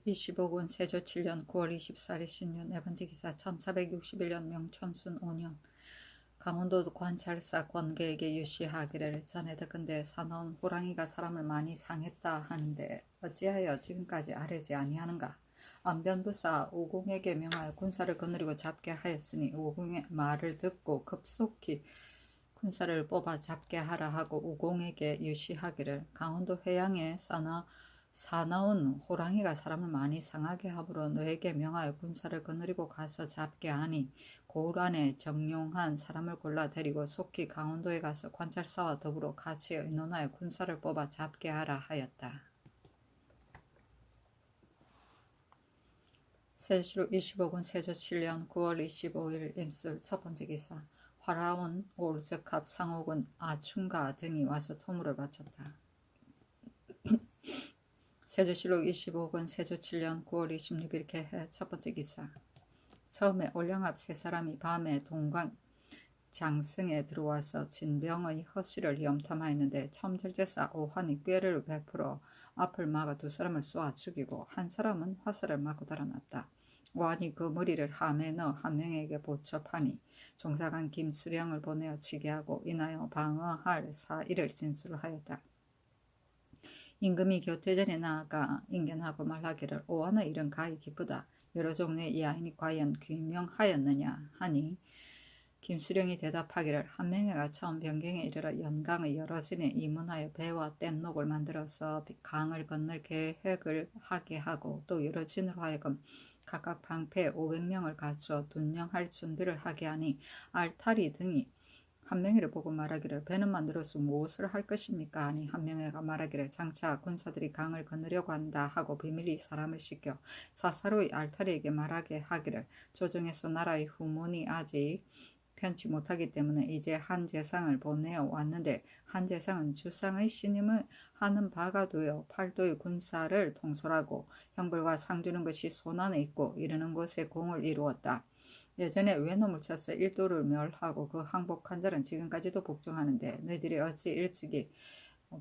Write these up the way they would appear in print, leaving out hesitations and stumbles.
25군 세조 7년 9월 24일 신유 네 번째 기사 1461년 명천순 5년 강원도 관찰사 권계에게 유시하기를 전에 듣건대 사나운 호랑이가 사람을 많이 상했다 하는데 어찌하여 지금까지 아뢰지 아니하는가. 안변부사 오공에게 명하여 군사를 거느리고 잡게 하였으니 오공의 말을 듣고 급속히 군사를 뽑아 잡게 하라 하고 오공에게 유시하기를 강원도 회양에 사나운 호랑이가 사람을 많이 상하게 하므로 너에게 명하여 군사를 거느리고 가서 잡게 하니 고을 안에 정용한 사람을 골라 데리고 속히 강원도에 가서 관찰사와 더불어 같이 의논하여 군사를 뽑아 잡게 하라 하였다. 세조실록 25군 세조 7년 9월 25일 임술 첫 번째 기사 화라온 올적합 상옥은 아충가 등이 와서 토물을 바쳤다. 세조실록 25군 세조 7년 9월 26일 개해 첫 번째 기사 처음에 올량압 세 사람이 밤에 동강 장승에 들어와서 진병의 허실을 염탐하였는데 첨절제사 오한이 꾀를 베풀어 앞을 막아 두 사람을 쏘아 죽이고 한 사람은 화살을 맞고 달아났다. 오한이 그 머리를 함에 넣어 한 명에게 보첩하니 종사관 김수령을 보내어 치게 하고 인하여 방어할 사일을 진술하였다. 임금이 교태전에 나아가 인견하고 말하기를 오한의 일은 가히 기쁘다. 여러 종류의 이 아인이 과연 귀명하였느냐 하니 김수령이 대답하기를 한 명회가 처음 변경에 이르러 연강의 여러 진에 이문하여 배와 뗏목을 만들어서 강을 건널 계획을 하게 하고 또 여러 진으로 하여금 각각 방패 500명을 갖추어 둔영할 준비를 하게 하니 알타리 등이 한명회를 보고 말하기를 배는 만들어서 무엇을 할 것입니까 하니 한명회가 말하기를 장차 군사들이 강을 건너려고 한다 하고 비밀리 사람을 시켜 사사로이 알타리에게 말하게 하기를 조정에서 나라의 후문이 아직 편치 못하기 때문에 이제 한 재상을 보내어 왔는데 한 재상은 주상의 신임을 하는 바가 되어 팔도의 군사를 통솔하고 형벌과 상 주는 것이 손안에 있고 이르는 곳에 공을 이루었다. 예전에 외놈을 쳐서 일도를 멸하고 그 항복한 자는 지금까지도 복종하는데 너희들이 어찌 일찍이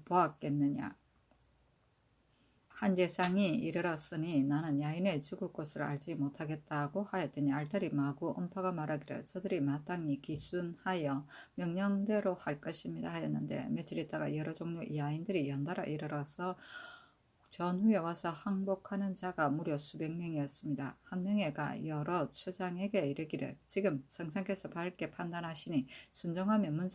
보았겠느냐. 한 재상이 이르렀으니 나는 야인에 죽을 곳을 알지 못하겠다고 하였더니 알타리 마구 엄파가 말하기를 저들이 마땅히 기순하여 명령대로 할 것입니다 하였는데 며칠 있다가 여러 종류 야인들이 연달아 이르러서 전후에 와서 항복하는 자가 무려 수백 명이었습니다. 한 명회가 여러 추장에게 이르기를 지금 성상께서 밝게 판단하시니 순종하면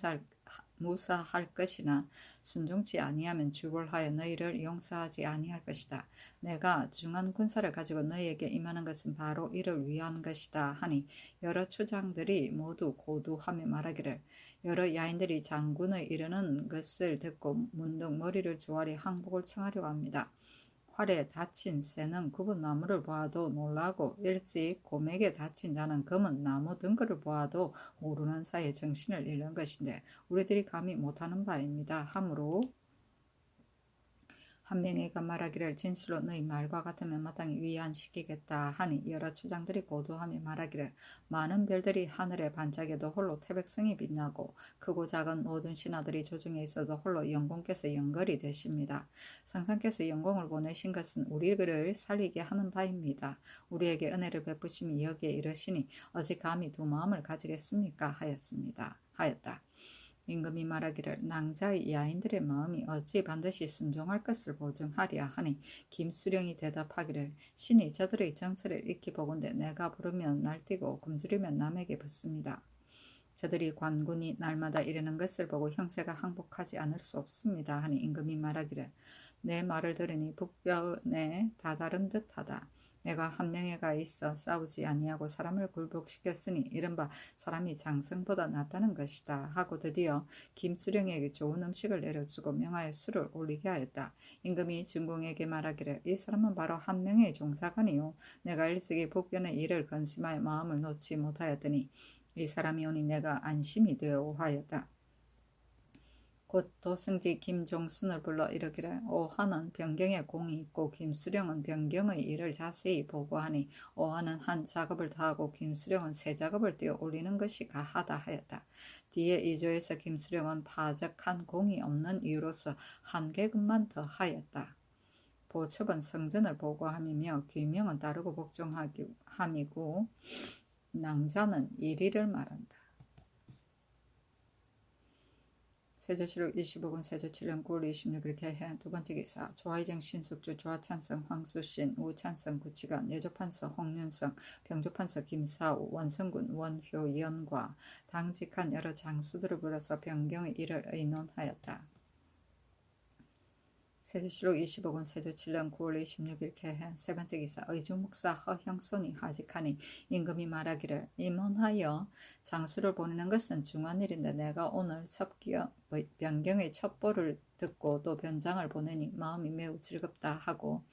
무사할 것이나 순종치 아니하면 주벌하여 너희를 용서하지 아니할 것이다. 내가 중한 군사를 가지고 너희에게 임하는 것은 바로 이를 위한 것이다 하니 여러 추장들이 모두 고두하며 말하기를 여러 야인들이 장군의 이르는 것을 듣고 문득 머리를 조아리 항복을 청하려고 합니다. 활에 다친 새는 굽은 나무를 보아도 놀라고 일찍 고맥에 다친 자는 검은 나무 등거를 보아도 모르는 사이에 정신을 잃는 것인데 우리들이 감히 못하는 바입니다. 하므로 한 명회가 말하기를 진실로 너희 말과 같으면 마땅히 위안시키겠다 하니 여러 추장들이 고두하며 말하기를 많은 별들이 하늘에 반짝여도 홀로 태백성이 빛나고 크고 작은 모든 신하들이 조중에 있어도 홀로 영공께서 영걸이 되십니다. 성상께서 영공을 보내신 것은 우리를 살리게 하는 바입니다. 우리에게 은혜를 베푸심이 여기에 이르시니 어찌 감히 두 마음을 가지겠습니까 하였다. 임금이 말하기를 낭자의 야인들의 마음이 어찌 반드시 순종할 것을 보증하랴 하니 김수령이 대답하기를 신이 저들의 정서를 익히 보건대 내가 부르면 날뛰고 굶주리면 남에게 붙습니다. 저들이 관군이 날마다 이르는 것을 보고 형세가 항복하지 않을 수 없습니다 하니 임금이 말하기를 내 말을 들으니 북변에 다다른 듯하다. 내가 한 명회가 있어 싸우지 아니하고 사람을 굴복시켰으니 이른바 사람이 장성보다 낫다는 것이다 하고 드디어 김수령에게 좋은 음식을 내려주고 명하여 술을 올리게 하였다. 임금이 중공에게 말하기를 이 사람은 바로 한 명의 종사관이요 내가 일찍이 북변의 일을 건심하여 마음을 놓지 못하였더니 이 사람이 오니 내가 안심이 되어 하였다. 곧 도승지 김종순을 불러 이르기를 오한은 변경에 공이 있고 김수령은 변경의 일을 자세히 보고하니 오한은 한 작업을 더하고 김수령은 세 작업을 띄어 올리는 것이 가하다 하였다. 뒤에 이조에서 김수령은 파적한 공이 없는 이유로서 한 계급만 더 하였다. 보첩은 성전을 보고함이며 귀명은 따르고 복종함이고 낭자는 이리를 말한다. 세조실록 25권 세조 7년 9월 26일 개해 두 번째 기사 조하이정 신숙주 조하찬성 황수신 우찬성 구치관 예조판서 홍윤성 병조판서 김사우 원성군 원효연과 당직한 여러 장수들을 불러서 변경의 일을 의논하였다. 세조실록 25권 세조 7년 9월 26일 개해 세 번째 기사 의주목사 허형손이 하직하니 임금이 말하기를 임원하여 장수를 보내는 것은 중한 일인데 내가 오늘 변경의 첩보를 듣고 또 변장을 보내니 마음이 매우 즐겁다 하고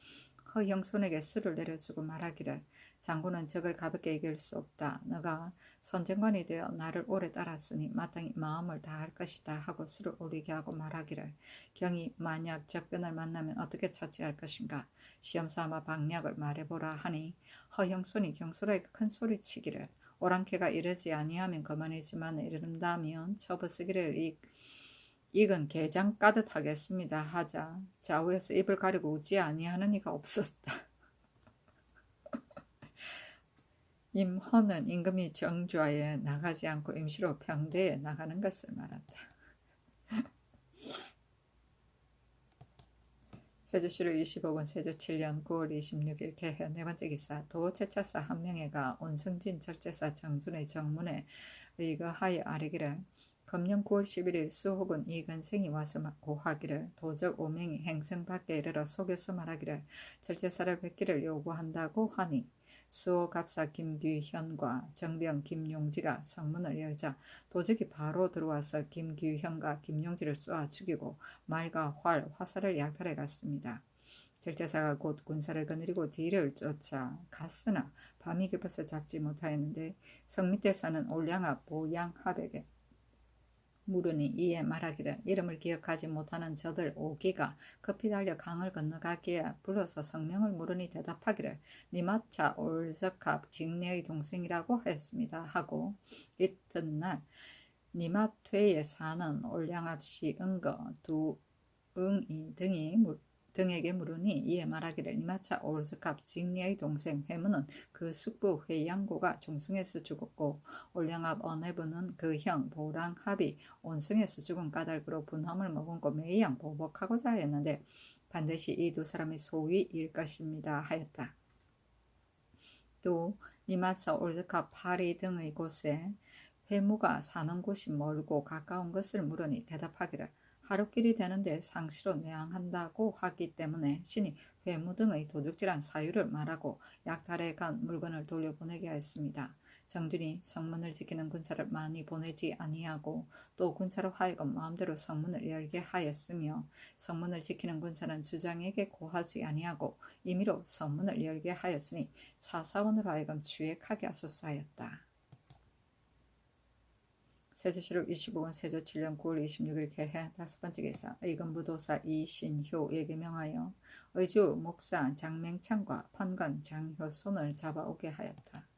허형손에게 술을 내려주고 말하기를 장군은 적을 가볍게 이길 수 없다. 너가 선정관이 되어 나를 오래 따랐으니 마땅히 마음을 다할 것이다 하고 술을 오리게 하고 말하기를 경이 만약 적변을 만나면 어떻게 처치할 것인가 시험삼아 방략을 말해보라 하니 허형손이 경솔하게 큰 소리치기를 오랑캐가 이르지 아니하면 그만이지만 이른다면 처부수기를 이건 개장 까듯 하겠습니다 하자 좌우에서 입을 가리고 웃지 아니하는 이가 없었다. 임헌은 임금이 정좌에 나가지 않고 임시로 평대에 나가는 것을 말한다. 세조실록 25권 세조 7년 9월 26일 개해 네 번째 기사 도제차사 한명회가 온승진 절제사 정준의 정문에 의거하여 아뢰기를 금년 9월 11일 수호군 이근생이 와서 고하기를 도적 5명이 행성 밖에 이르러 속여서 말하기를 절제사를 뵙기를 요구한다고 하니 수호 갑사 김규현과 정병 김용지가 성문을 열자 도적이 바로 들어와서 김규현과 김용지를 쏘아 죽이고 말과 활, 화살을 약탈해 갔습니다. 절제사가 곧 군사를 거느리고 뒤를 쫓아 갔으나 밤이 깊어서 잡지 못하였는데 성 밑에 사는 올량합 보양합에게 물으니 이에 말하기를 이름을 기억하지 못하는 저들 5기가 급히 달려 강을 건너가기에 불러서 성명을 물으니 대답하기를 니마차 올석합 직내의 동생이라고 했습니다 하고 이튿날 니마퇴에 사는 올량합씨 은거 두 응이 등에게 물으니 이에 말하기를 니마차 올석합 직내의 동생 회무는 그 숙부 회양고가 종승에서 죽었고 올량합 언해부는 그 형 보랑합이 온승에서 죽은 까닭으로 분함을 머금고 매양 보복하고자 했는데 반드시 이 두 사람의 소위일 것입니다 하였다. 또 니마차 올석합 파리 등의 곳에 회무가 사는 곳이 멀고 가까운 것을 물으니 대답하기를 하루길이 되는데 상시로 내항한다고 하기 때문에 신이 회무 등의 도둑질한 사유를 말하고 약탈해 간 물건을 돌려보내게 하였습니다. 정준이 성문을 지키는 군사를 많이 보내지 아니하고 또 군사로 하여금 마음대로 성문을 열게 하였으며 성문을 지키는 군사는 주장에게 고하지 아니하고 임의로 성문을 열게 하였으니 차사원으로 하여금 추액하게 하소서 하였다. 세조실록 25권 세조 7년 9월 26일 개해 다섯 번째 기사 의금부도사 이신효에게 명하여 의주 목사 장맹창과 판관 장효손을 잡아오게 하였다.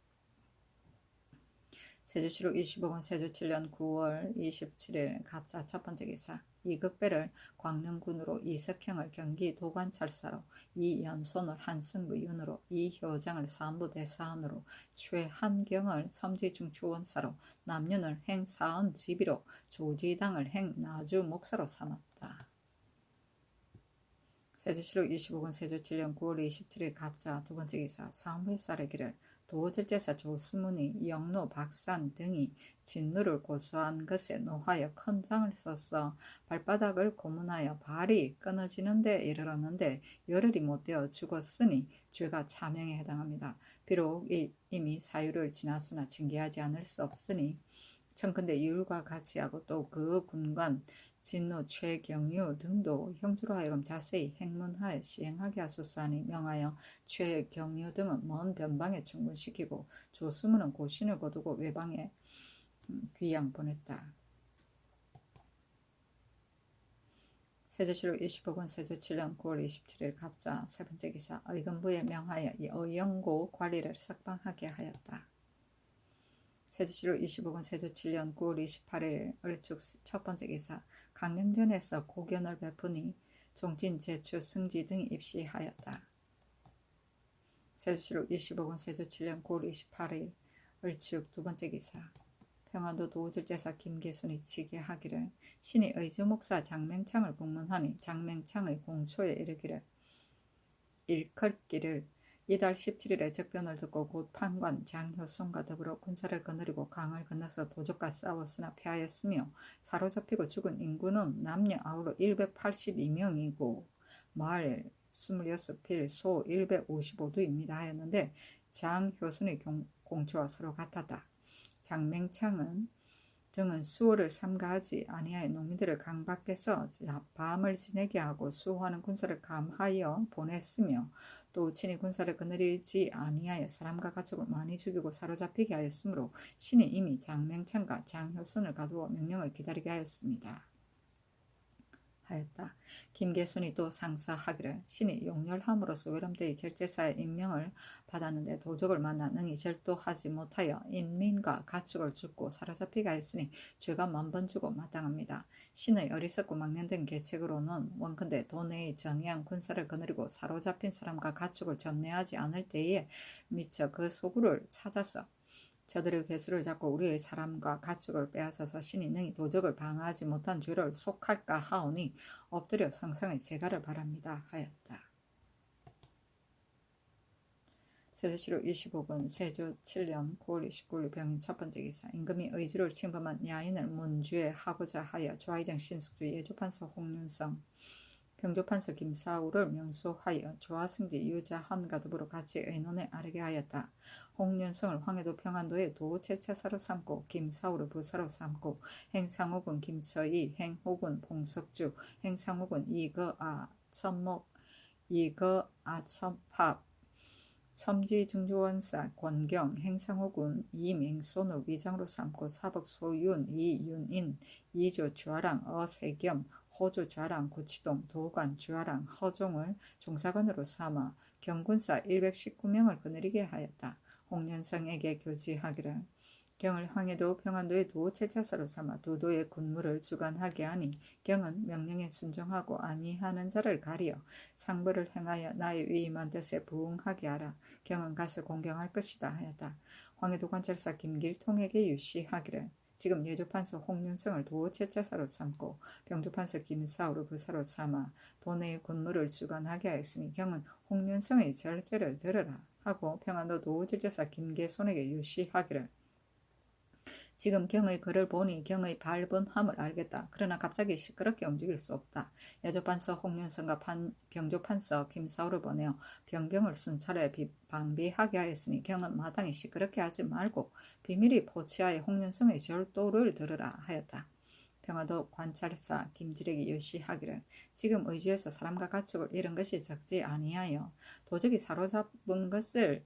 세조실록 25권 세조 7년 9월 27일 갑자 첫 번째 기사 이극배를 광릉군으로 이석형을 경기 도관찰사로 이연손을 한승부윤으로 이효장을 산부대사원으로 최한경을 섬지중추원사로 남윤을 행사원지비로 조지당을 행나주목사로 삼았다. 세조실록 25권 세조 7년 9월 27일 갑자 두 번째 기사 사무회살의 길을 도절제사 조수문이 영로 박산 등이 진노를 고소한 것에 노하여 큰 장을 써서 발바닥을 고문하여 발이 끊어지는 데 이르렀는데 열흘이 못되어 죽었으니 죄가 차명에 해당합니다. 비록 이미 사유를 지났으나 징계하지 않을 수 없으니 청컨대 율과 같이 하고 또 그 군관 진노 최경유 등도 형주로 하여금 자세히 행문하여 시행하게 하소서 하니 명하여 최경유 등은 먼 변방에 충분시키고 조수문은 고신을 거두고 외방에 귀양 보냈다. 세조실록 25권 세조 7년 9월 27일 갑자 세 번째 기사 의금부에 명하여 의영고 관리를 석방하게 하였다. 세조실록 25권 세조 7년 9월 28일 을축 첫 번째 기사 강릉전에서 고견을 베푸니 종진, 제추, 승지 등이 입시하였다. 세조실록 25권 세조 7년 9월 28일 을지욱 두 번째 기사. 평안도 도우질제사 김계순이 치게하기를 신이 의주목사 장맹창을 공문하니 장맹창의 공초에 이르기를 일컬기를 이달 17일에 적변을 듣고 곧 판관 장효순과 더불어 군사를 거느리고 강을 건너서 도적과 싸웠으나 패하였으며 사로잡히고 죽은 인구는 남녀 아우로 182명이고 말 26필 소 155두입니다 하였는데 장효순의 공초와 서로 같았다. 장맹창은 등은 수호를 삼가하지 아니하여 농민들을 강 밖에서 밤을 지내게 하고 수호하는 군사를 감하여 보냈으며 또 친히 군사를 거느리지 아니하여 사람과 가축을 많이 죽이고 사로잡히게 하였으므로 신이 이미 장맹창과 장효선을 가두어 명령을 기다리게 하였다. 김계순이 또 상사하기를 신이 용렬함으로써 외람되이 절제사의 임명을 받았는데 도적을 만나 능히 절도하지 못하여 인민과 가축을 죽고 사로잡히게 하였으니 죄가 만번 주고 마땅합니다. 신의 어리석고 망령된 계책으로는 원컨대 도내의 정의한 군사를 거느리고 사로잡힌 사람과 가축을 전매하지 않을 때에 미처 그 소굴을 찾아서 저들의 괴수를 잡고 우리의 사람과 가축을 빼앗아서 신이 능히 도적을 방어하지 못한 죄를 속할까 하오니 엎드려 성상의 제가를 바랍니다 하였다. 세조실록 25권 세조 7년 9월 29일 병인 첫 번째 기사. 임금이 의주를 침범한 야인을 문죄하고자 하여 조하의정 신숙주 예조판서 홍윤성 병조판서 김사우를 명소하여 조하승지 유자한과 더불어 같이 의논에 아르게 하였다. 홍윤성을 황해도 평안도의 도체차사로 삼고 김사우를 부사로 삼고 행상옥은 김서희, 행옥은 봉석주, 행상옥은 이거아천목, 이거아천팝, 첨지중조원사 권경, 행상옥은 이맹손을 위장으로 삼고 사복소윤, 이윤인, 이조 주아랑 어세겸, 호주 주아랑 구치동, 도관 주아랑 허종을 종사관으로 삼아 경군사 119명을 거느리게 하였다. 홍련성에게 교지하기를 경을 황해도 평안도의 도체차사로 삼아 두 도의 군무를 주관하게 하니 경은 명령에 순종하고 아니하는 자를 가리어 상벌을 행하여 나의 위임한 뜻에 부응하게 하라. 경은 가서 공경할 것이다 하였다. 황해도 관찰사 김길통에게 유시하기를 지금 예조판서 홍윤성을 도체차사로 삼고 병조판서 김사우를 부사로 삼아 도내의 군무를 주관하게 하였으니 경은 홍윤성의 절제를 들으라 하고 평안도 도질제사 김계손에게 유시하기를 지금 경의 글을 보니 경의 발본함을 알겠다. 그러나 갑자기 시끄럽게 움직일 수 없다. 예조판서 홍윤성과 병조판서 김사우를 보내어 병경을 순찰해 방비하게 하였으니 경은 마땅히 시끄럽게 하지 말고 비밀히 포치하여 홍윤성의 절도를 들으라 하였다. 평안도 관찰사 김지rek이 유시하기를 지금 의주에서 사람과 가축을 잃은 것이 적지 아니하여 도적이 사로잡은 것을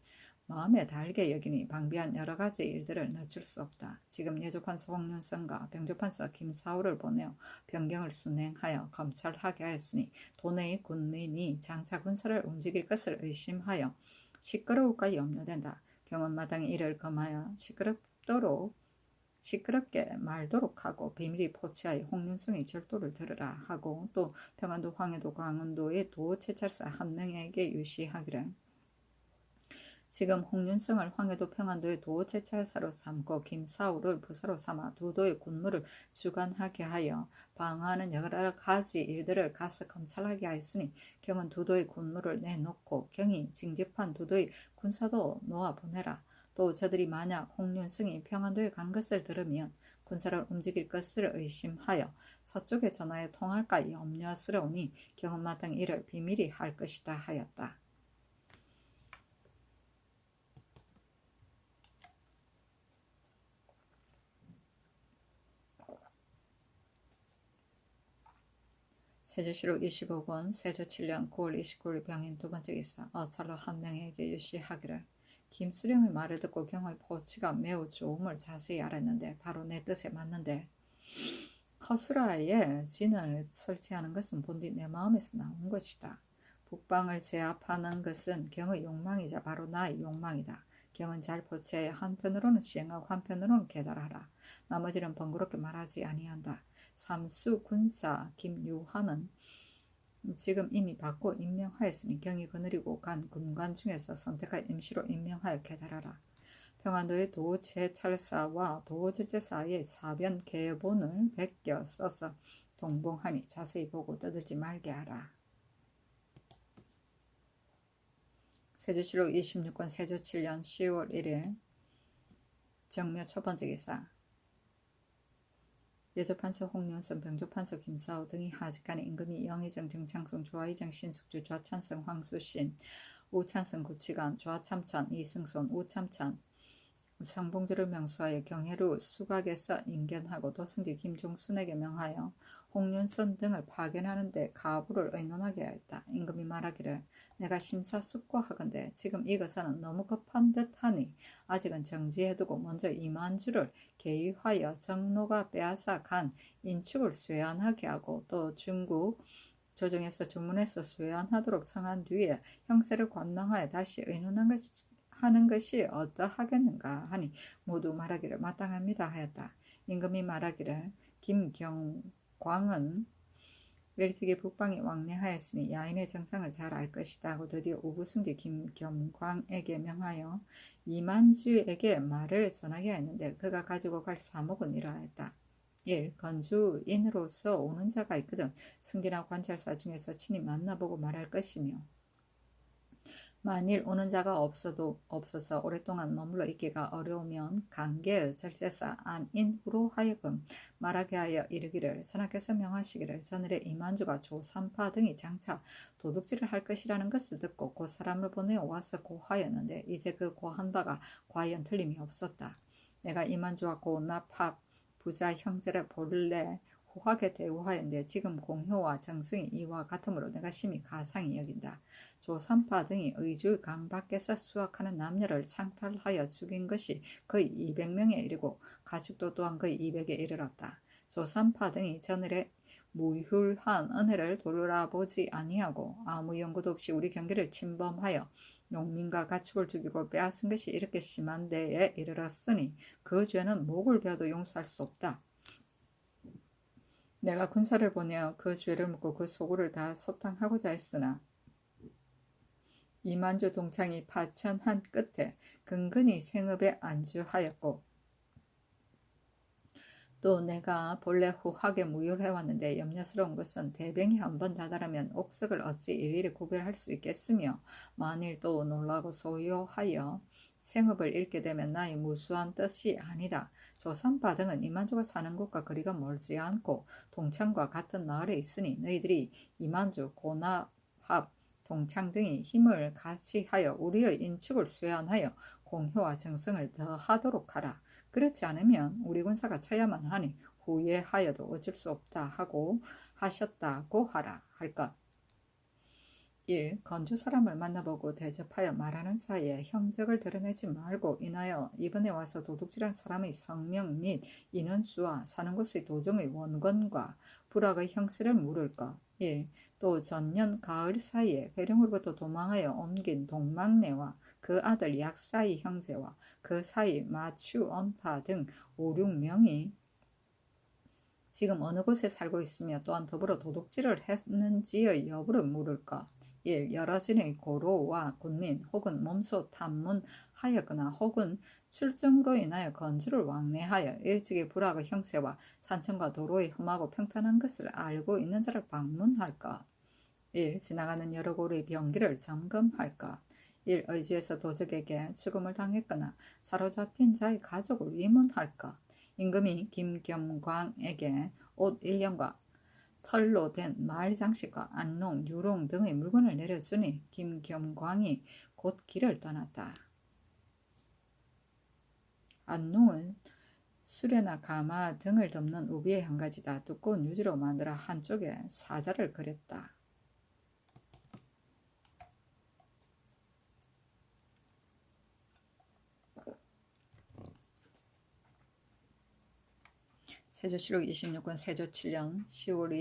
마음에 달게 여기니 방비한 여러 가지 일들을 늦출 수 없다. 지금 예조판서 홍윤성과 병조판서 김사우를 보내어 병경을 순행하여 검찰하게 하였으니 도내의 군민이 장차 군사를 움직일 것을 의심하여 시끄러울까 염려된다. 경은 마땅히 이를 검하여 시끄럽게 말도록 하고 비밀히 포치하여 홍윤성의 절도를 들으라 하고 또 평안도 황해도 강원도의 도체찰사 한 명에게 유시하기를 지금 홍윤성을 황해도 평안도의 도체찰사로 삼고 김사우를 부사로 삼아 두 도의 군무를 주관하게 하여 방어하는 여러 가지 일들을 가서 검찰하게 하였으니 경은 두 도의 군무를 내놓고 경이 징집한 두 도의 군사도 놓아보내라. 또 저들이 만약 홍윤성이 평안도에 간 것을 들으면 군사를 움직일 것을 의심하여 서쪽에 전하여 통할까 염려스러우니 경은 마땅히 이를 비밀히 할 것이다 하였다. 세조실록 25권 세조 7년 9월 29일 병인 두 번째 기사. 어찰로 한 명에게 유시하기를 김수령의 말을 듣고 경의 포치가 매우 좋음을 자세히 알았는데 바로 내 뜻에 맞는데 허수라에 진을 설치하는 것은 본디 내 마음에서 나온 것이다. 북방을 제압하는 것은 경의 욕망이자 바로 나의 욕망이다. 경은 잘 포치하여 한편으로는 시행하고 한편으로는 계달하라. 나머지는 번거롭게 말하지 아니한다. 삼수 군사 김유한은 지금 이미 받고 임명하였으니 경이 거느리고 간 군관 중에서 선택하여 임시로 임명하여 계달하라. 평안도의 도제찰사와 도질제사의 사변 계본을 베껴 써서 동봉하니 자세히 보고 떠들지 말게 하라. 세조실록 26권 세조 7년 10월 1일 정묘 첫번째 기사. 예조판서 홍윤선, 병조판서 김사호 등이 하직하니 임금이 영의정, 정창송, 조하의정, 신숙주, 좌찬성, 황수신, 우찬성, 구치관, 좌참찬, 이승손, 우참찬, 성봉주를 명수하여 경혜루 수각에서 인견하고 도승지 김종순에게 명하여 홍윤선 등을 파견하는 데 가부를 의논하게 하였다. 임금이 말하기를 내가 심사숙고하건대 지금 이것은 너무 급한 듯하니 아직은 정지해두고 먼저 이만주를 계위하여 정로가 빼앗아 간 인축을 쇠안하게 하고 또 중국 조정에서 주문해서 쇠안하도록 청한 뒤에 형세를 관망하여 다시 의논하는 것이 어떠하겠는가 하니 모두 말하기를 마땅합니다 하였다. 임금이 말하기를 김경광은 일찍이 북방에 왕래하였으니 야인의 정상을 잘 알 것이다 하고 드디어 우구승지 김경광에게 명하여 이만주에게 말을 전하게 했는데 그가 가지고 갈 사목은 이러하였다. 1. 건주인으로서 오는 자가 있거든 승기나 관찰사 중에서 친히 만나보고 말할 것이며 만일 오는 자가 없어서 오랫동안 머물러 있기가 어려우면 강계 절제사 안인후로 하여금 말하게 하여 이르기를 선하께서 명하시기를 전일에 이만주가 조삼파 등이 장차 도둑질을 할 것이라는 것을 듣고 그 사람을 보내어 와서 고하였는데 이제 그 고한 바가 과연 틀림이 없었다. 내가 이만주와 고납합 부자 형제를 본래 호하게 대우하였는데 지금 공효와 정승이 이와 같으므로 내가 심히 가상히 여긴다. 조삼파 등이 의주 강 밖에서 수확하는 남녀를 창탈하여 죽인 것이 거의 200명에 이르고 가축도 또한 거의 200에 이르렀다. 조삼파 등이 전일에 무휼한 은혜를 돌아보지 아니하고 아무 연고도 없이 우리 경계를 침범하여 농민과 가축을 죽이고 빼앗은 것이 이렇게 심한 데에 이르렀으니 그 죄는 목을 베어도 용서할 수 없다. 내가 군사를 보내어 그 죄를 묻고 그 소굴을 다 소탕하고자 했으나 이만주 동창이 파천한 끝에 근근히 생업에 안주하였고 또 내가 본래 후하게 무효해왔는데 염려스러운 것은 대병이 한번 다다르면 옥석을 어찌 일일이 구별할 수 있겠으며 만일 또 놀라고 소요하여 생업을 잃게 되면 나의 무수한 뜻이 아니다. 조삼파 등은 이만주가 사는 곳과 거리가 멀지 않고 동창과 같은 마을에 있으니 너희들이 이만주, 고납합, 동창 등이 힘을 같이 하여 우리의 인축을 쇠안하여 공효와 정성을 더하도록 하라. 그렇지 않으면 우리 군사가 쳐야만 하니 후회하여도 어쩔 수 없다 하고 하셨다고 하라 할 것. 1. 건주 사람을 만나보고 대접하여 말하는 사이에 형적을 드러내지 말고 인하여 이번에 와서 도둑질한 사람의 성명 및 인원수와 사는 곳의 도정의 원건과 불악의 형세를 물을 것. 1. 또 전년 가을 사이에 회령으로부터 도망하여 옮긴 동막내와 그 아들 약사의 형제와 그 사이 마추, 언파 등 5, 6명이 지금 어느 곳에 살고 있으며 또한 더불어 도둑질을 했는지의 여부를 물을 것. 1. 여러 진의 고로와 군민 혹은 몸소 탐문하였거나 혹은 출정으로 인하여 건주를 왕래하여 일찍이 불악의 형세와 산천과 도로의 험하고 평탄한 것을 알고 있는 자를 방문할 것. 1. 지나가는 여러 고루의 병기를 점검할 것. 1. 의지에서 도적에게 죽음을 당했거나 사로잡힌 자의 가족을 위문할 것. 임금이 김겸광에게 옷 1년과 털로 된 말 장식과 안농, 유롱 등의 물건을 내려주니 김겸광이 곧 길을 떠났다. 안농은 수레나 가마 등을 덮는 우비의 한 가지다. 두꺼운 유지로 만들어 한쪽에 사자를 그렸다. 세조실록 26권 세조 7년 10월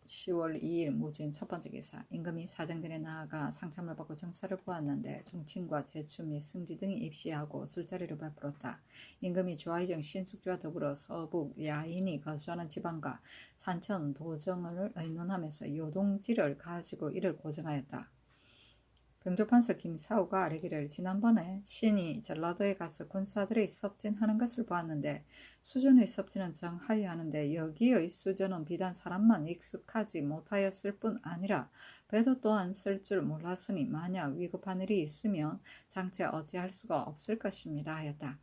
10월 2일 무주인 첫 번째 기사. 임금이 사정들에 나아가 상참을 받고 정사를 보았는데 종친과 제추 및 승지 등이 입시하고 술자리를 베풀었다. 임금이 좌의정 신숙주와 더불어 서북 야인이 거주하는 지방과 산천 도정을 의논하면서 요동지를 가지고 이를 고정하였다. 병조판서 김사우가 아뢰기를 지난번에 신이 전라도에 가서 군사들의 섭진하는 것을 보았는데 수전의 섭진은 정하여 하는데 여기의 수전은 비단 사람만 익숙하지 못하였을 뿐 아니라 배도 또한 쓸 줄 몰랐으니 만약 위급한 일이 있으면 장체 어찌할 수가 없을 것입니다 하였다.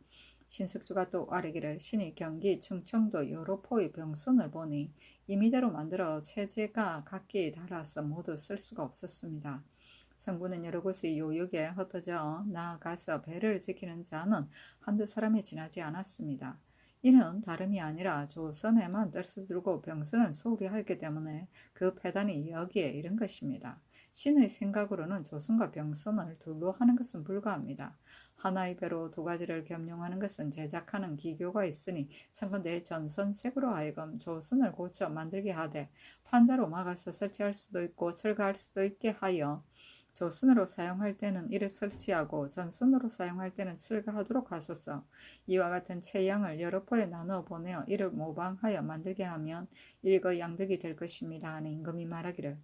신숙주가 또 아뢰기를 신이 경기 충청도 여러 포의 병선을 보니 임의대로 만들어 체제가 각기 달아서 모두 쓸 수가 없었습니다. 성군은 여러 곳의 요역에 흩어져 나아가서 배를 지키는 자는 한두 사람이 지나지 않았습니다. 이는 다름이 아니라 조선에만 들서들고 병선을 소홀히 하였기 때문에 그 패단이 여기에 이른 것입니다. 신의 생각으로는 조선과 병선을 둘로 하는 것은 불가합니다. 하나의 배로 두 가지를 겸용하는 것은 제작하는 기교가 있으니 청컨대 전선색으로 하여금 조선을 고쳐 만들게 하되 판자로 막아서 설치할 수도 있고 철거할 수도 있게 하여 조선으로 사용할 때는 이를 설치하고 전선으로 사용할 때는 철거하도록 하소서. 이와 같은 체양을 여러 포에 나누어 보내어 이를 모방하여 만들게 하면 일거양득이 될 것입니다 하니 임금이 말하기를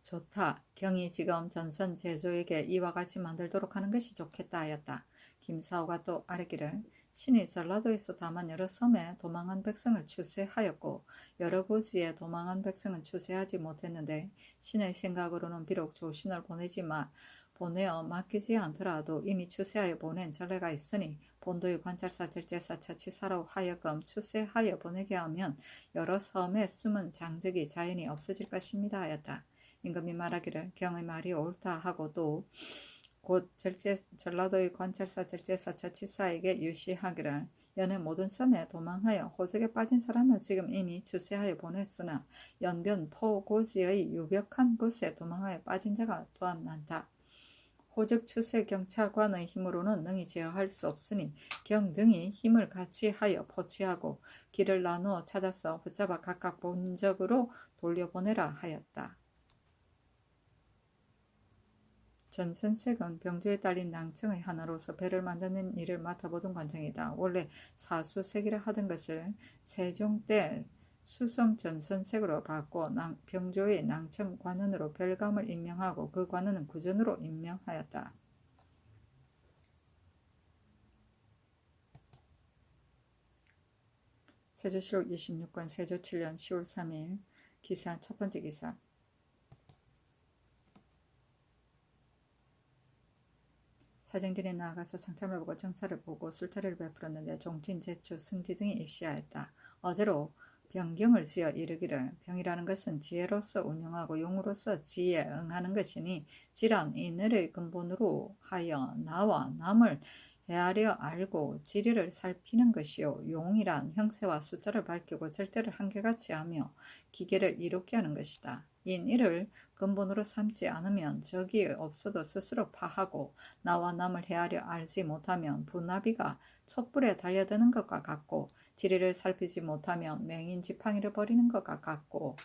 좋다. 경이 지금 전선 제조에게 이와 같이 만들도록 하는 것이 좋겠다 하였다. 김사오가 또 아뢰기를 신이 전라도에서 다만 여러 섬에 도망한 백성을 추세하였고 여러 고지에 도망한 백성은 추세하지 못했는데 신의 생각으로는 비록 조신을 보내어 맡기지 않더라도 이미 추세하여 보낸 전례가 있으니 본도의 관찰사 절제사 처치사로 하여금 추세하여 보내게 하면 여러 섬에 숨은 장적이 자연히 없어질 것입니다 하였다. 임금이 말하기를 경의 말이 옳다 하고 또 곧 전라도의 관찰사 절제사 처치사에게 유시하기를 연의 모든 섬에 도망하여 호적에 빠진 사람을 지금 이미 추세하여 보냈으나 연변 포고지의 유벽한 곳에 도망하여 빠진 자가 또한 많다. 호적 추세 경차관의 힘으로는 능히 제어할 수 없으니 경 등이 힘을 같이 하여 포치하고 길을 나누어 찾아서 붙잡아 각각 본적으로 돌려보내라 하였다. 전선색은 병조에 딸린 낭청의 하나로서 배를 만드는 일을 맡아보던 관청이다. 원래 사수색이라 하던 것을 세종 때 수성 전선색으로 바꿔 병조의 낭청 관원으로 별감을 임명하고 그 관원은 구전으로 임명하였다. 세조실록 26권 세조 7년 10월 3일 기사 첫 번째 기사. 사정들이 나아가서 상참을 보고 정사를 보고 술자리를 베풀었는데 종친, 제추, 승지 등이 입시하였다. 어제로 병경을 지어 이르기를 병이라는 것은 지혜로서 운영하고 용으로서 지혜에 응하는 것이니 지란 이늘의 근본으로 하여 나와 남을 헤아려 알고 지리를 살피는 것이요 용이란 형세와 숫자를 밝히고 절대를 한결같이 하며 기계를 이롭게 하는 것이다. 인 이를 근본으로 삼지 않으면 적이 없어도 스스로 파하고 나와 남을 헤아려 알지 못하면 분나비가 촛불에 달려드는 것과 같고 지리를 살피지 못하면 맹인 지팡이를 버리는 것과 같고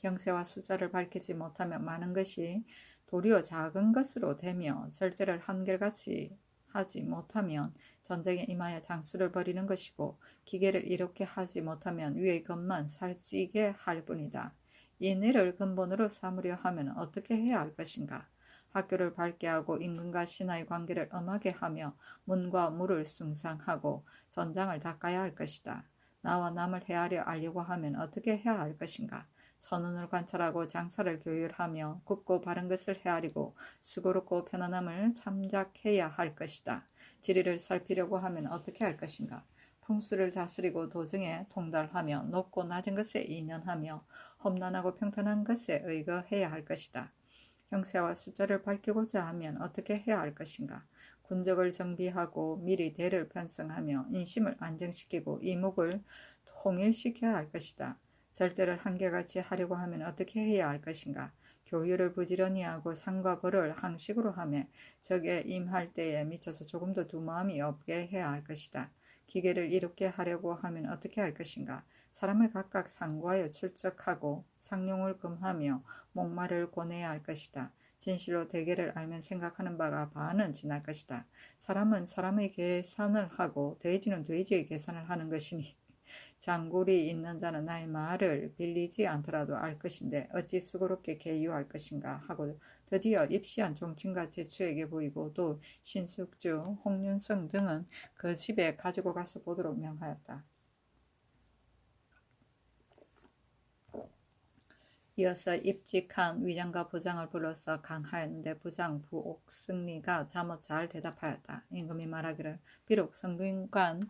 형세와 숫자를 밝히지 못하면 많은 것이 도리어 작은 것으로 되며 절제를 한결같이 하지 못하면 전쟁에 임하여 장수를 벌이는 것이고 기계를 이롭게 하지 못하면 위의 것만 살찌게 할 뿐이다. 이 일을 근본으로 삼으려 하면 어떻게 해야 할 것인가? 학교를 밝게 하고 임금과 신하의 관계를 엄하게 하며 문과 무를 숭상하고 전장을 닦아야 할 것이다. 나와 남을 헤아려 알려고 하면 어떻게 해야 할 것인가? 선운을 관찰하고 장사를 교율하며 굽고 바른 것을 헤아리고 수고롭고 편안함을 참작해야 할 것이다. 지리를 살피려고 하면 어떻게 할 것인가? 풍수를 다스리고 도정에 통달하며 높고 낮은 것에 인연하며 험난하고 평탄한 것에 의거해야 할 것이다. 형세와 숫자를 밝히고자 하면 어떻게 해야 할 것인가? 군적을 정비하고 미리 대를 편성하며 인심을 안정시키고 이목을 통일시켜야 할 것이다. 절제를 한결같이 하려고 하면 어떻게 해야 할 것인가? 교율을 부지런히 하고 상과 벌을 항식으로 하며 적에 임할 때에 미쳐서 조금도 두마음이 없게 해야 할 것이다. 기계를 이롭게 하려고 하면 어떻게 할 것인가? 사람을 각각 상고하여 출적하고 상용을 금하며 목마를 권해야 할 것이다. 진실로 대개를 알면 생각하는 바가 반은 지날 것이다. 사람은 사람의 계산을 하고 돼지는 돼지의 계산을 하는 것이니 장골이 있는 자는 나의 말을 빌리지 않더라도 알 것인데 어찌 수고롭게 계유할 것인가 하고 드디어 입시한 종친과 제추에게 보이고 또 신숙주, 홍윤성 등은 그 집에 가지고 가서 보도록 명하였다. 이어서 입직한 위장과 부장을 불러서 강하였는데 부장 부옥승리가 잠옷 잘 대답하였다. 임금이 말하기를 비록 성균관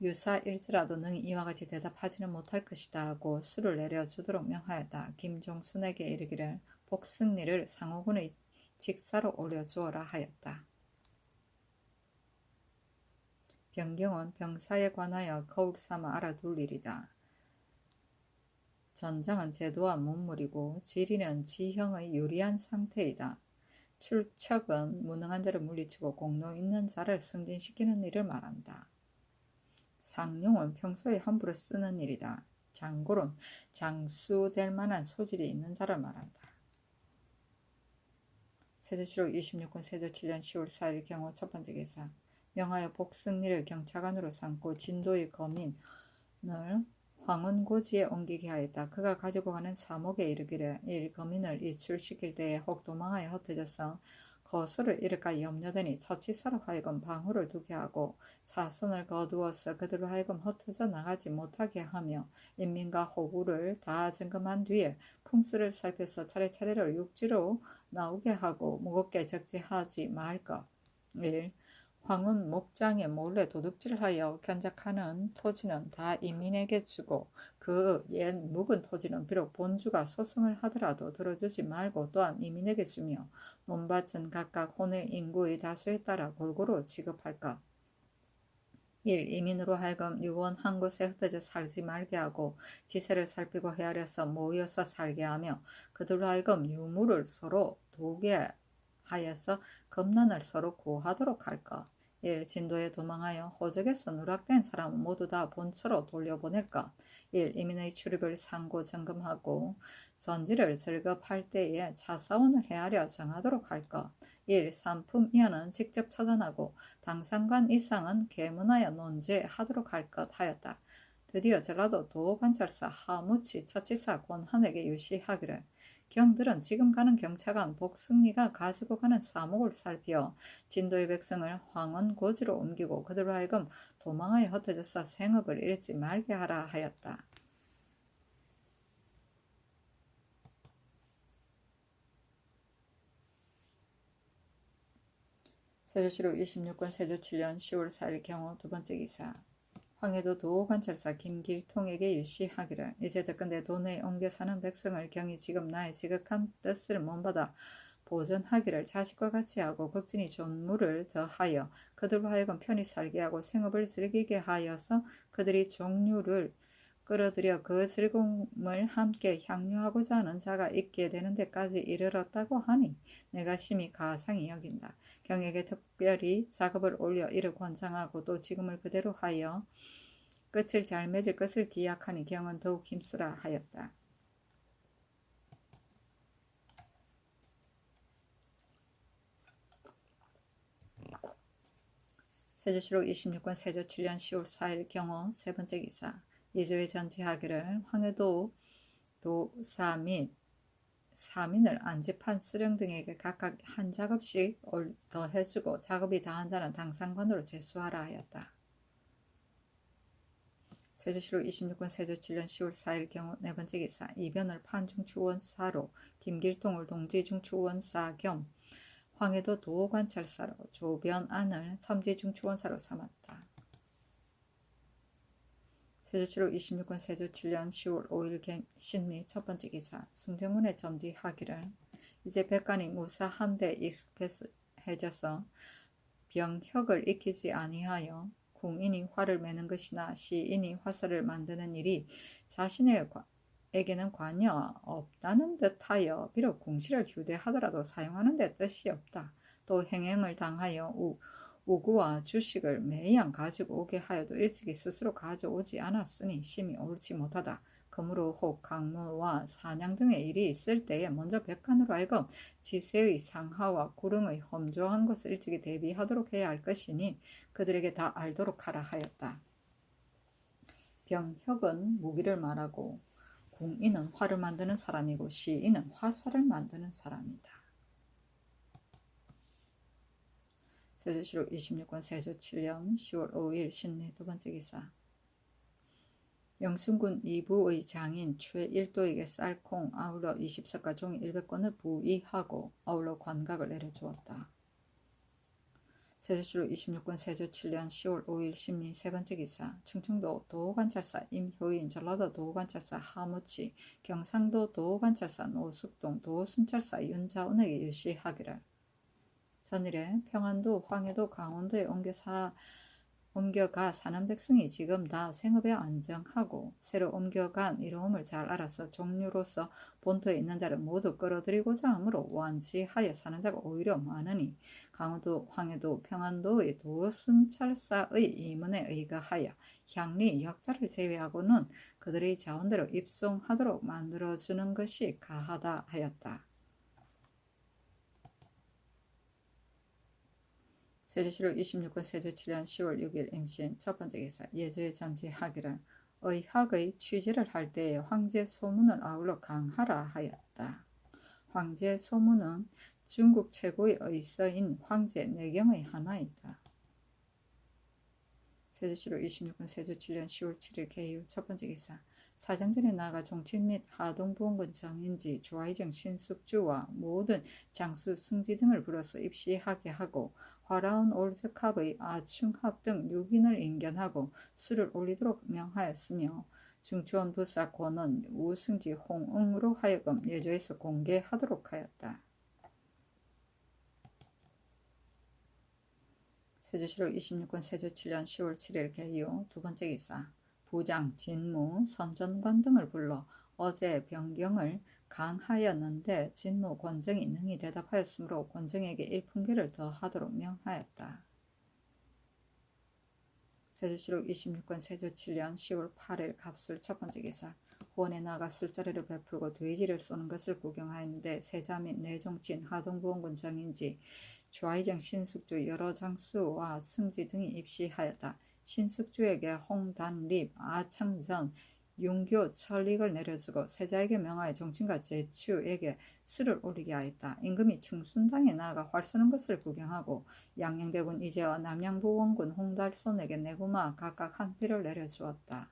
유사일지라도 능히 이와 같이 대답하지는 못할 것이다 하고 수를 내려주도록 명하였다. 김종순에게 이르기를 복승리를 상호군의 직사로 올려주어라 하였다. 변경은 병사에 관하여 거울 삼아 알아둘 일이다. 전장은 제도와 문물이고 지리는 지형의 유리한 상태이다. 출척은 무능한 자를 물리치고 공로 있는 자를 승진시키는 일을 말한다. 상용은 평소에 함부로 쓰는 일이다. 장골은 장수될 만한 소질이 있는 자를 말한다. 세조실록 26권 세조 7년 10월 4일 경호 첫 번째 기사. 명하여 복승리를 경차관으로 삼고 진도의 거민을 황운고지에 옮기게 하였다. 그가 가지고 가는 사목에 이르기를 일 거민을 이출시킬 때에 혹 도망하여 흩어져서 거수를 잃을까 염려되니 처치사로 하여금 방후를 두게 하고 사선을 거두어서 그들로 하여금 흩어져 나가지 못하게 하며 인민과 호구를 다 점검한 뒤에 풍수를 살펴서 차례차례로 육지로 나오게 하고 무겁게 적재하지 말 것. 1. 황운 목장에 몰래 도둑질하여 견작하는 토지는 다 인민에게 주고 그 옛 묵은 토지는 비록 본주가 소송을 하더라도 들어주지 말고 또한 인민에게 주며 논밭은 각각 혼의 인구의 다수에 따라 골고루 지급할 것. 1. 이민으로 하여금 유원 한 곳에 흩어져 살지 말게 하고 지세를 살피고 헤아려서 모여서 살게 하며 그들로 하여금 유물을 서로 도게 하여서 겁난을 서로 구하도록 할 것. 1. 진도에 도망하여 호적에서 누락된 사람은 모두 다 본처로 돌려보낼 것. 1. 이민의 출입을 상고 점검하고 전지를 절급할 때에 차사원을 헤아려 정하도록 할 것. 1. 산품 이하는 직접 처단하고 당상관 이상은 계문하여 논죄하도록 할 것 하였다. 드디어 전라도 도관찰사 하무치 처치사 권한에게 유시하기를 경들은 지금 가는 경차관 복승리가 가지고 가는 사목을 살피어 진도의 백성을 황원고지로 옮기고 그들로 하여금 도망하여 흩어져서 생업을 잃지 말게 하라 하였다. 세조실록 26권 세조 7년 10월 4일 경호 두 번째 기사. 황해도 도관찰사 김길통에게 유시하기를 이제 듣건대 도내에 옮겨 사는 백성을 경히 지금 나의 지극한 뜻을 몸받아 보전하기를 자식과 같이 하고 극진히 존물을 더하여 그들로 하여금 편히 살게 하고 생업을 즐기게 하여서 그들이 종류를 끌어들여 그 즐거움을 함께 향유하고자 하는 자가 있게 되는 데까지 이르렀다고 하니 내가 심히 가상히 여긴다. 경에게 특별히 작업을 올려 이를 권장하고 또 지금을 그대로 하여 끝을 잘 맺을 것을 기약하니 경은 더욱 힘쓰라 하였다. 세조실록 26권 세조 7년 10월 4일 경호 세 번째 기사. 예조에 전지하기를 황해도 도사 및 사민을 안집한 수령 등에게 각각 한 작업씩 더해주고 작업이 다한 자는 당상관으로 제수하라 하였다. 세조실록 26권 세조 7년 10월 4일 경우 네 번째 기사. 이변을 판중추원사로 김길통을 동지중추원사 겸 황해도 도관찰사로 조변안을 첨지중추원사로 삼았다. 세조실록 26권 세조 7년 10월 5일 신미 첫 번째 기사. 승정문에 전지하기를 이제 백관이 무사 한데 익숙해져서 병혁을 익히지 아니하여 궁인이 화를 매는 것이나 시인이 화살을 만드는 일이 자신에게는 관여 없다는 듯하여 비록 궁시를 휴대하더라도 사용하는 데 뜻이 없다. 또 행행을 당하여 우구와 주식을 매양 가지고 오게 하여도 일찍이 스스로 가져오지 않았으니 심히 옳지 못하다. 그러므로 혹 강무와 사냥 등의 일이 있을 때에 먼저 백관으로 하여금 지세의 상하와 구릉의 험조한 것을 일찍이 대비하도록 해야 할 것이니 그들에게 다 알도록 하라 하였다. 병혁은 무기를 말하고 궁인은 활을 만드는 사람이고 시인은 화살을 만드는 사람이다. 세조실록 26권 세조 7년 10월 5일 신내 두 번째 기사. 영순군 2부의 장인 최일도에게 쌀콩 아울러 20석과 종이 100권을 부의하고 아울러 관각을 내려주었다. 세조실록 26권 세조 7년 10월 5일 신미 세 번째 기사. 충청도 도관찰사 임효인, 전라도 도관찰사 하무치, 경상도 도관찰사 노숙동, 도순찰사 윤자운에게 유시하기를. 전일에 평안도, 황해도, 강원도에 옮겨가 사는 백성이 지금 다 생업에 안정하고 새로 옮겨간 이로움을 잘 알아서 종류로서 본토에 있는 자를 모두 끌어들이고자 하므로 완치하여 사는 자가 오히려 많으니 강원도, 황해도, 평안도의 도순찰사의 임원에 의거하여 향리, 역자를 제외하고는 그들의 자원대로 입송하도록 만들어주는 것이 가하다 하였다. 세조실록 26권 세조 7년 10월 6일 임신 첫 번째 기사. 예조에 전지하기를 의학의 취지를 할 때에 황제 소문을 아울러 강하라 하였다. 황제 소문은 중국 최고의 의서인 황제 내경의 하나이다. 세조실록 26권 세조 7년 10월 7일 개유 첫 번째 기사. 사정전에 나아가 종친 및 하동부원군 정인지 주화이정 신숙주와 모든 장수 승지 등을 불러서 입시하게 하고 화라운 올즈캅의 아충합 등 6인을 인견하고 수를 올리도록 명하였으며 중추원 부사 권은 우승지 홍응으로 하여금 예조에서 공개하도록 하였다. 세조실록 26권 세조 7년 10월 7일 개유 두 번째 기사. 부장, 진무, 선전관 등을 불러 어제 변경을 강하였는데 진무 권정이 능히 대답하였으므로 권정에게 1품계를 더하도록 명하였다. 세조실록 26권 세조 7년 10월 8일 갑술 첫 번째 기사. 후원에 나가 술자리를 베풀고 돼지를 쏘는 것을 구경하였는데 세자 및 내종친 하동부원군 정인지 주화이정 신숙주 여러 장수와 승지 등이 입시하였다. 신숙주에게 홍단립, 아창전, 윤교, 철릭을 내려주고 세자에게 명하여 종친과 제추에게 수를 올리게 하였다. 임금이 충순당에 나아가 활 쏘는 것을 구경하고 양양대군 이재와 남양부원군 홍달손에게 내구마 각각 한 피를 내려주었다.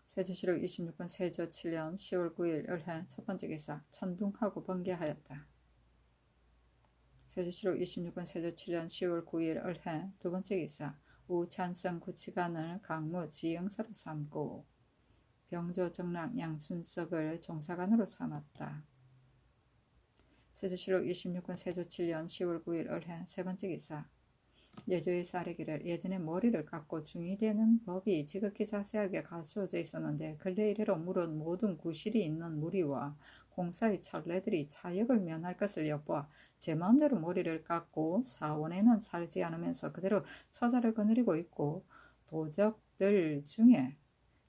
세조실록 26권 세조 7년 10월 9일 을해 첫 번째 기사. 천둥하고 번개하였다. 세조실록 26권 세조 7년 10월 9일 을해 두 번째 기사. 우찬성 구치관을 강무 지영사로 삼고 병조 정랑 양춘석을 종사관으로 삼았다. 세조실록 26권 세조 7년 10월 9일 을해 세 번째 기사. 예조에서 아뢰기를 예전에 머리를 깎고 중이되는 법이 지극히 자세하게 갖추어져 있었는데 근래 이래로 물은 모든 구실이 있는 무리와 공사의 천례들이 차역을 면할 것을 엿보아 제 마음대로 머리를 깎고 사원에는 살지 않으면서 그대로 처자를 거느리고 있고 도적들 중에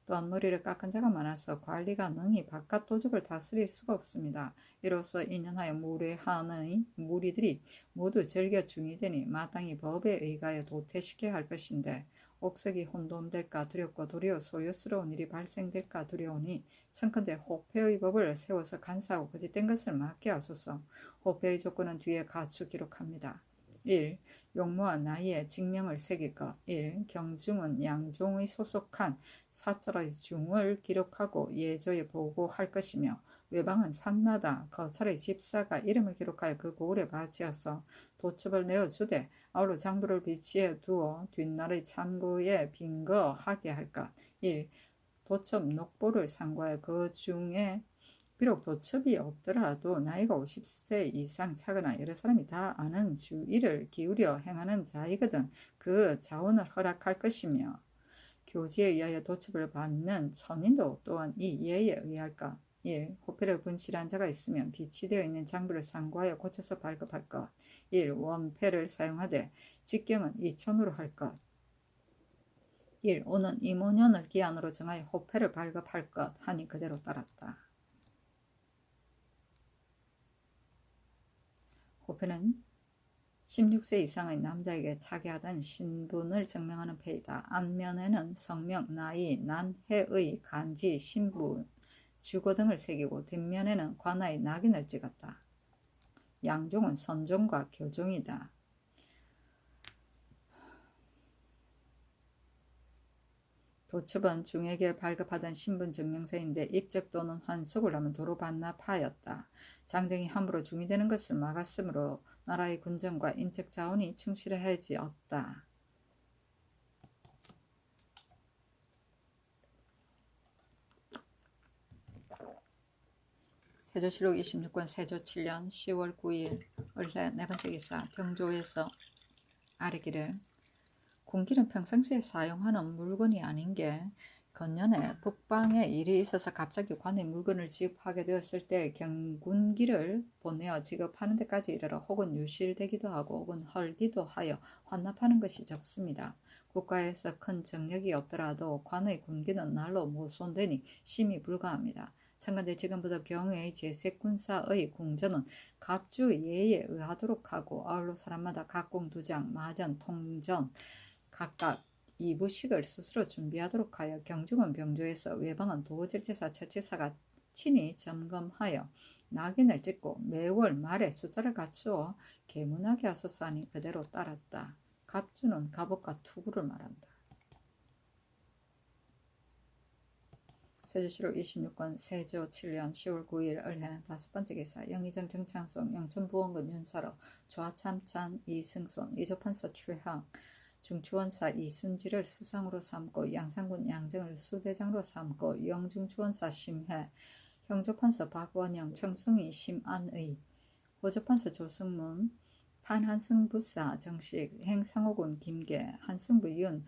또한 머리를 깎은 자가 많아서 관리가 능히 바깥 도적을 다스릴 수가 없습니다. 이로써 인연하여 무례한의 무리들이 모두 즐겨 중이되니 마땅히 법에 의하여 도태시켜야 할 것인데 옥석이 혼돈될까 두렵고 도리어 소요스러운 일이 발생될까 두려우니 청컨대 호패의 법을 세워서 간사하고 거짓된 것을 막게 하소서. 호패의 조건은 뒤에 가축 기록합니다. 1. 용모와 나이에 직명을 새길 것. 1. 경중은 양종의 소속한 사철의 중을 기록하고 예조에 보고할 것이며 외방은 산마다 거철의 집사가 이름을 기록하여 그 고을에 바치어서 도첩을 내어주되 아울러 장부를 비치해 두어 뒷날의 참고에 빙거하게 할 것. 1. 도첩 녹보를 상고하여 그 중에 비록 도첩이 없더라도 나이가 50세 이상 차거나 여러 사람이 다 아는 주의를 기울여 행하는 자이거든 그 자원을 허락할 것이며 교지에 의하여 도첩을 받는 천인도 또한 이 예에 의할 것. 1. 호패를 분실한 자가 있으면 비치되어 있는 장비를 상고하여 고쳐서 발급할 것. 1. 원패를 사용하되 직경은 2촌으로 할 것. 1. 오는 임오년을 기한으로 정하여 호패를 발급할 것 하니 그대로 따랐다. 호패는 16세 이상의 남자에게 차기하던 신분을 증명하는 패이다. 앞면에는 성명, 나이, 난해의 간지, 신분, 주거 등을 새기고 뒷면에는 관아의 낙인을 찍었다. 양종은 선종과 교종이다. 도첩은 중에게 발급하던 신분증명서인데 입적 또는 환속을 하면 도로 반납하였다. 장정이 함부로 중이되는 것을 막았으므로 나라의 군정과 인적 자원이 충실해야지 없다. 세조실록 26권 세조 7년 10월 9일 을해 네 번째 기사. 병조에서 아뢰기를 군기는 평상시에 사용하는 물건이 아닌 게 건년에 북방에 일이 있어서 갑자기 관의 물건을 지급하게 되었을 때 경군기를 보내어 지급하는 데까지 이르러 혹은 유실되기도 하고 혹은 헐기도 하여 환납하는 것이 적습니다. 국가에서 큰 정력이 없더라도 관의 군기는 날로 모손되니 심히 불가합니다. 청간대 지금부터 경의 제색군사의 궁전은 갑주 예에 의하도록 하고 아울러 사람마다 각공 두장, 마전, 통전 각각 2부씩을 스스로 준비하도록 하여 경중은 병조에서 외방은 도질제사, 처치사가 친히 점검하여 낙인을 찍고 매월 말에 숫자를 갖추어 계문하게 하소서 하니 그대로 따랐다. 갑주는 갑옷과 투구를 말한다. 세조실록 26권 세조 7년 10월 9일 을해 다섯 번째 기사. 영의정 정창송 영천부원군 윤사로 좌참찬 이승손 이조판서 최항 중추원사 이순지를 수상으로 삼고 양산군 양정을 수대장으로 삼고 영중추원사 심해 형조판서 박원영 청승이 심안의 호조판서 조승문 판한승부사 정식 행상호군 김계 한승부 윤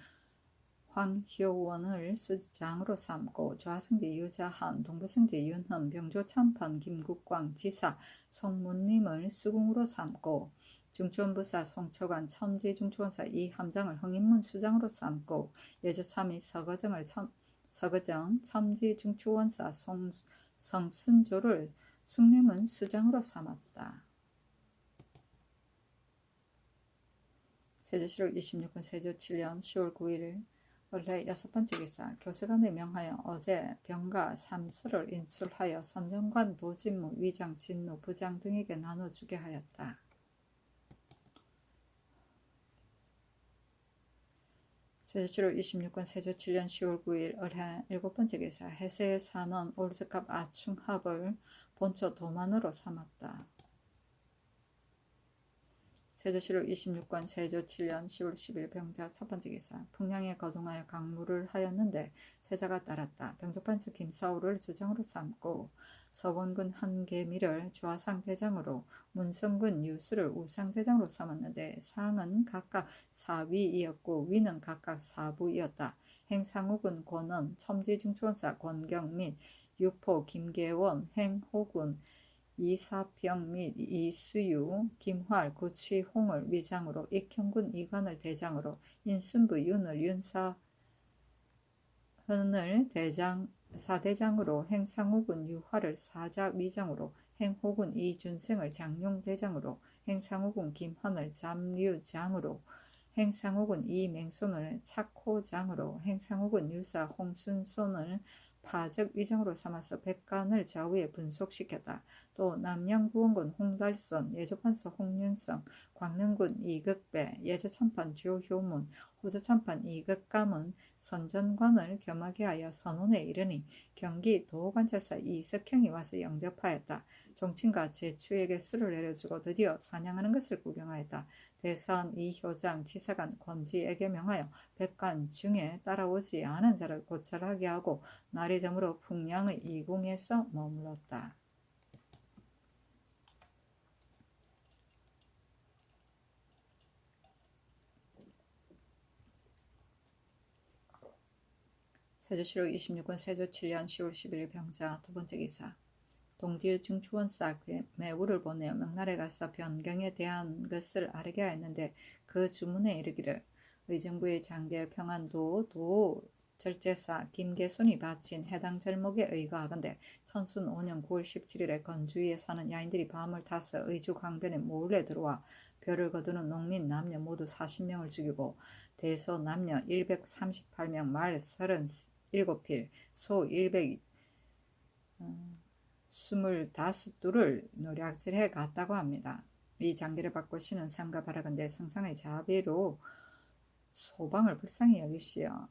황효원을 수장으로 삼고 좌승제 유자한 동부승제 윤흠 병조참판 김국광 지사 송문림을 수궁으로 삼고 중추원부사 송처관 첨지중추원사 이함장을 흥인문 수장으로 삼고 예조참의 서거정 첨지중추원사 성순조를 숭례문 수장으로 삼았다. 세조실록 26권 세조 7년 10월 9일 원래 여섯 번째 기사. 교수관에 명하여 어제 병가 3서를 인출하여 선정관, 도진무, 위장, 진무, 부장 등에게 나눠주게 하였다. 세조실록 26권 세조 7년 10월 9일 을해 일곱 번째 기사. 해세의 산원 올즈갑 아충합을 본초 도만으로 삼았다. 세조실록 26권 세조 7년 10월 10일 병자 첫 번째 기사. 풍량에 거동하여 강무를 하였는데 세자가 따랐다. 병조판서 김사오를 주장으로 삼고 서원군 한계미를 좌상대장으로 문성군 유수를 우상대장으로 삼았는데 상은 각각 사위이었고 위는 각각 사부이었다. 행상호군 권원 첨지중추원사 권경 및 유포 김계원 행호군 이사평 및 이수유, 김활, 구치홍을 위장으로 익형군 이관을 대장으로 인순부 윤을 윤사흔을 사대장으로 행상호군 유화를 사자 위장으로 행호군 이준생을 장룡대장으로 행상호군 김헌을 잠류장으로 행상호군 이맹손을 착호장으로 행상호군 유사 홍순손을 파적 위장으로 삼아서 백관을 좌우에 분속시켰다. 또 남양부원군 홍달선, 예조판서 홍윤성, 광릉군 이극배, 예조참판 조효문, 호조참판 이극감은 선전관을 겸하게 하여 선원에 이르니 경기 도관찰사 이석형이 와서 영접하였다. 종친과 제추에게 술을 내려주고 드디어 사냥하는 것을 구경하였다. 대선 이효장 지사관 권지에게 명하여 백관 중에 따라오지 않은 자를 고찰하게 하고 날이 저물어 풍량의 이궁에서 머물렀다. 세조실록 26권 세조 7년 10월 11일 병자 두 번째 기사. 동지의 중추원사 매우를 보내어 명나라에 가서 변경에 대한 것을 아뢰게 하였는데 그 주문에 이르기를 의정부의 장대 평안도 절제사 김계순이 바친 해당 절목에 의거하건대 천순 5년 9월 17일에 건주위에 사는 야인들이 밤을 타서 의주 강변에 몰래 들어와 별을 거두는 농민 남녀 모두 40명을 죽이고 대소 남녀 138명, 말 37필, 소 125둘을 노략질해 갔다고 합니다. 이 장계를 받고 신은 삼가 바라건대 성상의 자비로 소방을 불쌍히 여기시어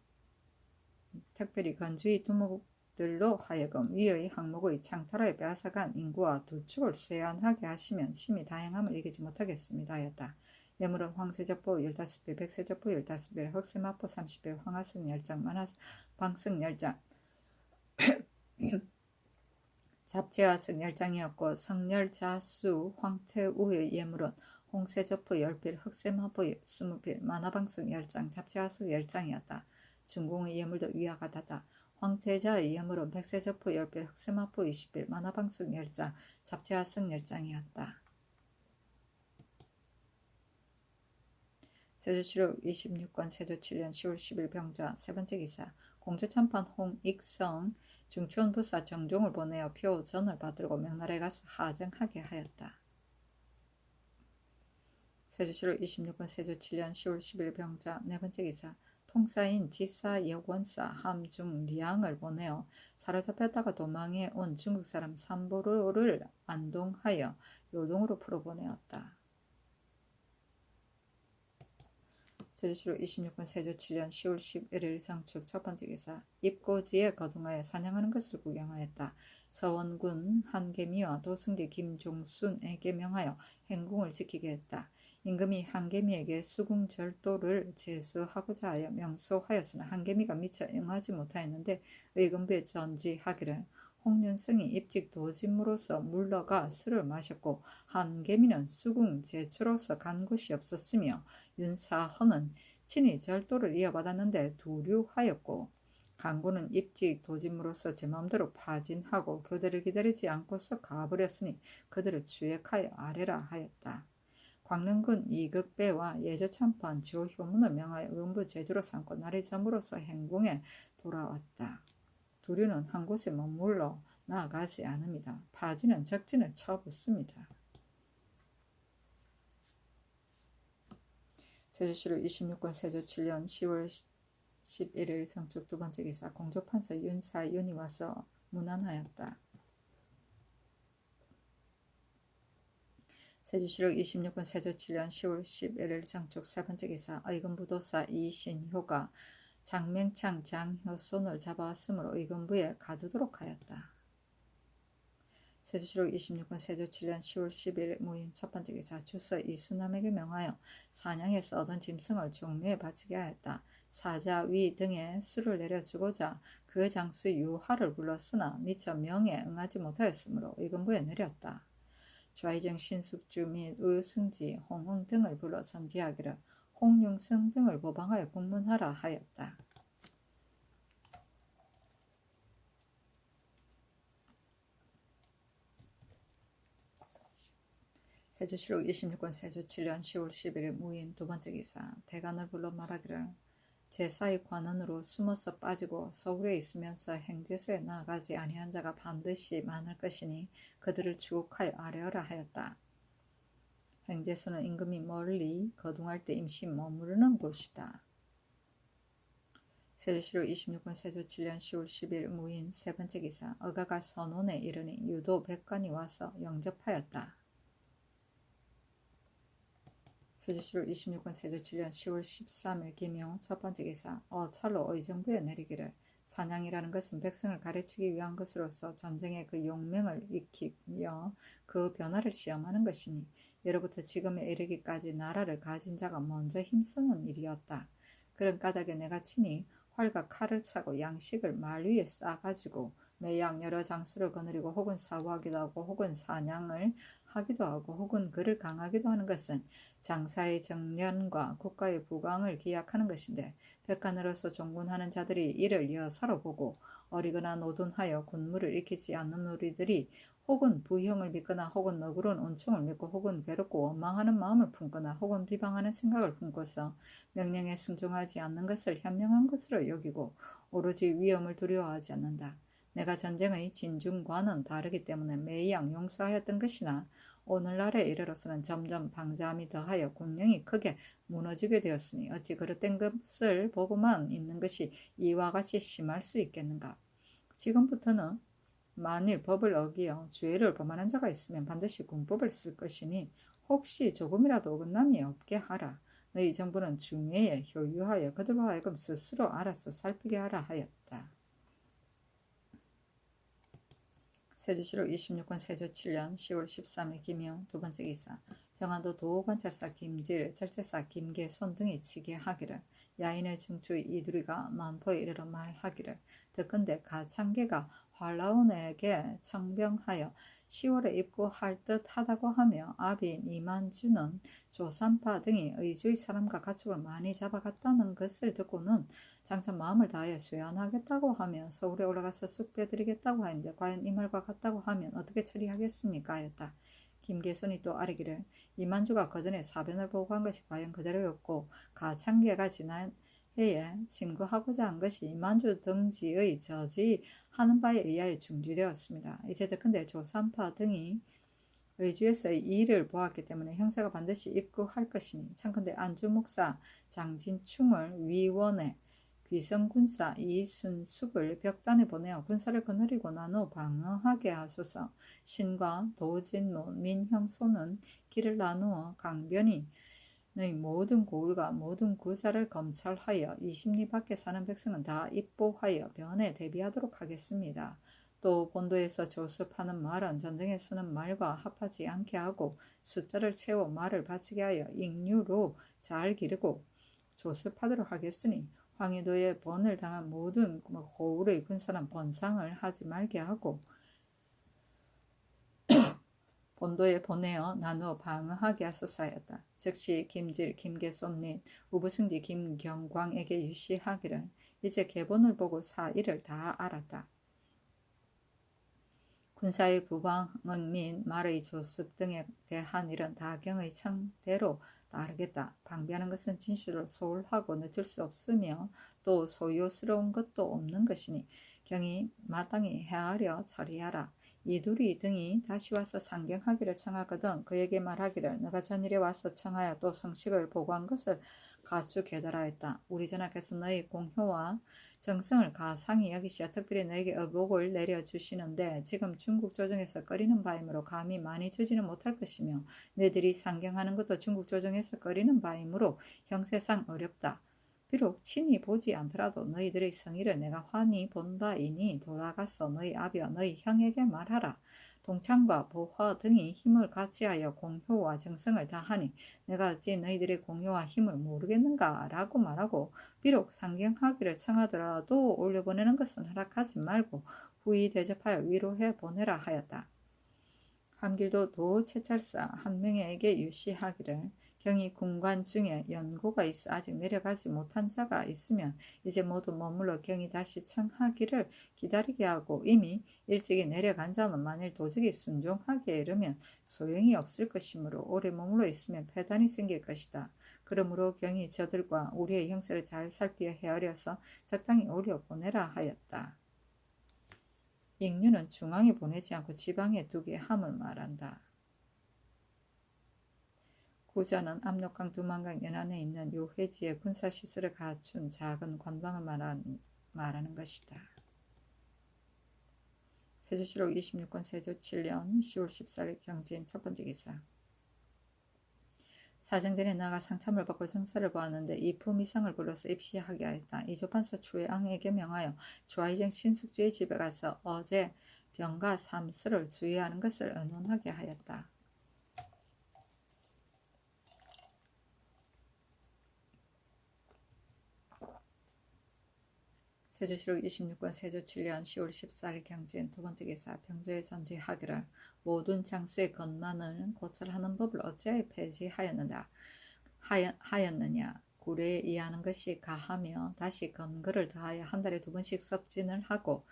특별히 건주의 두목들로 하여금 위의 항목의 창탈하에 빼앗아간 인구와 두 축을 쇠안하게 하시면 심히 다행함을 이기지 못하겠습니다 하였다. 예물은 황새적보 15빌, 백새적보 15빌, 흑새마포 30빌, 황하승 10장, 만화방승 10장, 잡지하승 10장이었고 성렬자수 황태우의 예물은 홍새적보 10빌, 흑새마포 20빌, 만화방승 10장, 잡지하승 10장이었다. 중공의 예물도 위와 같았다. 황태자의 예물은 백새적보 10빌, 흑새마포 20빌, 만화방승 10장, 잡지하승 10장이었다. 세조실록 26권 세조 7년 10월 10일 병자 세번째 기사 공주참판 홍익성 중추원부사 정종을 보내어 표전을 받들고 명나라에 가서 하정하게 하였다. 세조실록 26권 세조 7년 10월 10일 병자 네번째 기사 통사인 지사 여권사 함중리양을 보내어 사로잡혔다가 도망해 온 중국 사람 삼보로를 안동하여 요동으로 풀어보내었다. 세조실록 26권 세조 7년 10월 11일 상축 첫번째 기사 입고지에 거둥하여 사냥하는 것을 구경하였다. 서원군 한계미와 도승지 김종순에게 명하여 행궁을 지키게 했다. 임금이 한계미에게 수궁절도를 제수하고자 하여 명소하였으나 한계미가 미처 응하지 못하였는데 의금부에 전지하기를 홍윤승이 입직 도짐으로서 물러가 술을 마셨고 한계미는 수궁 제추로서 간 곳이 없었으며 윤사헌은 친히 절도를 이어받았는데 두류하였고 강고는 입직 도짐으로서 제 마음대로 파진하고 교대를 기다리지 않고서 가버렸으니 그들을 추액하여 아뢰라 하였다. 광릉군 이극배와 예조참판 조효문을 명하여 의금부 제주로 삼고 날이 점으로서 행궁에 돌아왔다. 두류는 한 곳에 머물러 나아가지 않습니다. 파지는 적진을 쳐붓습니다. 세조실록 26권 세조 7년 10월 11일 정축 두번째 기사 공조판서 윤사윤이 와서 문안하였다. 세조실록 26권 세조 7년 10월 11일 정축 세번째 기사 의금부도사 이신효가 장맹창 장효손을 잡아왔으므로 의금부에 가두도록 하였다. 세조실록 26권 세조 7년 10월 10일 무인 첫번째 기사 주서 이수남에게 명하여 사냥에서 얻은 짐승을 종묘에 바치게 하였다. 사자위 등에 수를 내려주고자 그 장수 유하를 불렀으나 미처 명에 응하지 못하였으므로 의금부에 내렸다. 좌이정 신숙주 및 의승지, 홍흥 등을 불러 전지하기를 홍융승 등을 모방하여 국문하라 하였다. 세조실록 26권 세조 7년 10월 11일 무인 두번째 기사 대간을 불러 말하기를 제사의 관원으로 숨어서 빠지고 서울에 있으면서 행제소에 나아가지 아니한 자가 반드시 많을 것이니 그들을 주옥하여 아뢰어라 하였다. 행제소는 임금이 멀리 거둥할 때 임시 머무르는 곳이다. 세조실록 26권 세조 7년 10월 10일 무인 세번째 기사 어가가 선원에 이르니 유도 백관이 와서 영접하였다. 세조실록 26권 세조 7년 10월 13일 김용 첫번째 기사 찰로 의정부에 내리기를 사냥이라는 것은 백성을 가르치기 위한 것으로서 전쟁의 그 용맹을 익히며 그 변화를 시험하는 것이니 예로부터 지금에 이르기까지 나라를 가진 자가 먼저 힘쓰는 일이었다. 그런 까닭에 내가 친히 활과 칼을 차고 양식을 말 위에 싸가지고 매양 여러 장수를 거느리고 혹은 사고하기도 하고 혹은 사냥을 하기도 하고 혹은 그를 강하기도 하는 것은 장사의 정련과 국가의 부강을 기약하는 것인데 백관으로서 종군하는 자들이 이를 여사로 보고 어리거나 노둔하여 군무를 익히지 않는 우리들이 혹은 부형을 믿거나 혹은 너그러운 온충을 믿고 혹은 괴롭고 원망하는 마음을 품거나 혹은 비방하는 생각을 품고서 명령에 순종하지 않는 것을 현명한 것으로 여기고 오로지 위험을 두려워하지 않는다. 내가 전쟁의 진중과는 다르기 때문에 매양 용서하였던 것이나 오늘날에 이르러서는 점점 방자함이 더하여 군령이 크게 무너지게 되었으니 어찌 그릇된 것을 보고만 있는 것이 이와 같이 심할 수 있겠는가. 지금부터는 만일 법을 어기어 죄를 범하는 자가 있으면 반드시 군법을 쓸 것이니 혹시 조금이라도 어긋남이 없게 하라. 너희 정부는 중예에 효유하여 그들로 하여금 스스로 알아서 살피게 하라 하였다. 세조실록 26권 세조 7년 10월 13일 김용 두 번째 기사. 평안도 도관찰사 김질, 절제사 김계손 등이 치게하기를 야인의 증추 이두리가 만포에 이르러 말하기를 듣건대 가창계가 활라온에게 청병하여 10월에 입구할 듯 하다고 하며 아비인 이만주는 조삼파 등이 의주의 사람과 가축을 많이 잡아갔다는 것을 듣고는 장차 마음을 다하여 수연하겠다고 하며 서울에 올라가서 쑥빼드리겠다고 하는데 과연 이 말과 같다고 하면 어떻게 처리하겠습니까 하였다. 김계순이 또 아뢰기를 이만주가 그전에 사변을 보고한 것이 과연 그대로였고 가창계가 지난 해에 침구하고자 한 것이 이만주 등지의 저지하는 바에 의하여 중지되었습니다. 이제 듣건대 조삼파 등이 의주에서의 일을 보았기 때문에 형사가 반드시 입구할 것이니 청컨대 안주목사 장진충을 위원에 귀성군사 이순숙을 벽단에 보내어 군사를 거느리고 나누어 방어하게 하소서. 신과 도진모 민형소는 길을 나누어 강변이 너희 모든 고을과 모든 구자를 검찰하여 20리 밖에 사는 백성은 다 입보하여 변에 대비하도록 하겠습니다. 또 본도에서 조습하는 말은 전쟁에 쓰는 말과 합하지 않게 하고 숫자를 채워 말을 바치게 하여 익류로 잘 기르고 조습하도록 하겠으니 황해도에 번을 당한 모든 고을의 군사는 번상을 하지 말게 하고 본도에 보내어 나누어 방어하게 하소서하였다. 즉시 김질, 김계손 및 우부승지 김경광에게 유시하기를 이제 계본을 보고 사일을 다 알았다. 군사의 부방은 및 말의 조습 등에 대한 일은 다 경의 청대로 따르겠다. 방비하는 것은 진실로 소홀하고 늦출 수 없으며 또 소요스러운 것도 없는 것이니 경이 마땅히 헤아려 처리하라. 이두리 등이 다시 와서 상경하기를 청하거든 그에게 말하기를 너가 전일에 와서 청하여 또 성식을 보고한 것을 가축 계달하였다. 우리 전하께서 너희 공효와 정성을 가상히 여기시어 특별히 너에게 의복을 내려주시는데 지금 중국 조정에서 꺼리는 바이므로 감히 많이 주지는 못할 것이며 너희들이 상경하는 것도 중국 조정에서 꺼리는 바이므로 형세상 어렵다. 비록 친히 보지 않더라도 너희들의 성의를 내가 환히 본 바이니 돌아가서 너희 아비와 너희 형에게 말하라. 동창과 보화 등이 힘을 같이하여 공효와 정성을 다하니 내가 어찌 너희들의 공효와 힘을 모르겠는가 라고 말하고 비록 상경하기를 청하더라도 올려보내는 것은 허락하지 말고 후히 대접하여 위로해 보내라 하였다. 한길도 도채찰사 한 명에게 유시하기를 경이 군관 중에 연고가 있어 아직 내려가지 못한 자가 있으면 이제 모두 머물러 경이 다시 청하기를 기다리게 하고 이미 일찍이 내려간 자는 만일 도적이 순종하기에 이르면 소용이 없을 것이므로 오래 머물러 있으면 폐단이 생길 것이다. 그러므로 경이 저들과 우리의 형세를 잘 살피어 헤아려서 적당히 올려 보내라 하였다. 익류는 중앙에 보내지 않고 지방에 두게 함을 말한다. 구자는 압록강 두만강 연안에 있는 요회지의 군사시설을 갖춘 작은 관방을 말하는 것이다. 세조실록 26권 세조 7년 10월 14일 경진 첫 번째 기사. 사정전에 나가 상참을 받고 정사를 보았는데 이 품이상을 불러서 입시하게 하였다. 이조판서 추의앙에게 명하여 주하이정 신숙주의 집에 가서 어제 병과 삼수를 주의하는 것을 의논하게 하였다. 세조실록 26권 세조 7년 10월 14일 경진 두 번째 기사. 병조에 전지하기를 모든 장수의 건만을 고찰하는 법을 어찌하여 폐지하였느냐. 구례에 이하는 것이 가하며 다시 건거를 더하여 한 달에 2번씩 섭진을 하고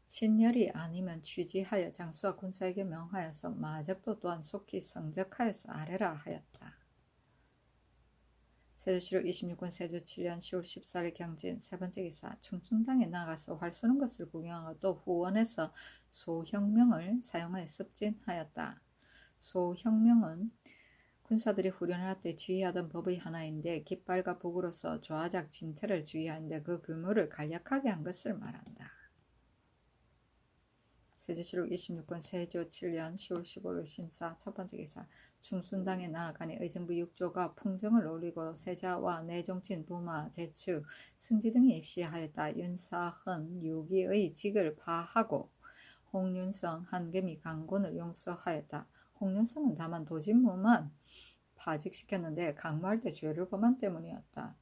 친열이 아니면 취지하여 장수와 군사에게 명하여서 마적도 또한 속히 성적하여서 아뢰라 하였다. 세조실록 26권 세조 7년 10월 14일 경진 세 번째 기사. 충순당에 나가서 활 쏘는 것을 구경하고 또 후원해서 소형명을 사용하여 습진하였다. 소형명은 군사들이 훈련을 할 때 주의하던 법의 하나인데 깃발과 북으로서 좌작 진퇴를 주의하는데 그 규모를 간략하게 한 것을 말한다. 세조실록 26권 세조 7년 10월 15일 신사 첫 번째 기사. 충순당에 나아가니 의정부 6조가 풍정을 올리고 세자와 내종친 부마, 제추, 승지 등이 입시하였다. 윤사헌, 유기의 직을 파하고 홍윤성, 한겸이, 강곤을 용서하였다. 홍윤성은 다만 도진무만 파직시켰는데 강모할 때 죄를 범한 때문이었다.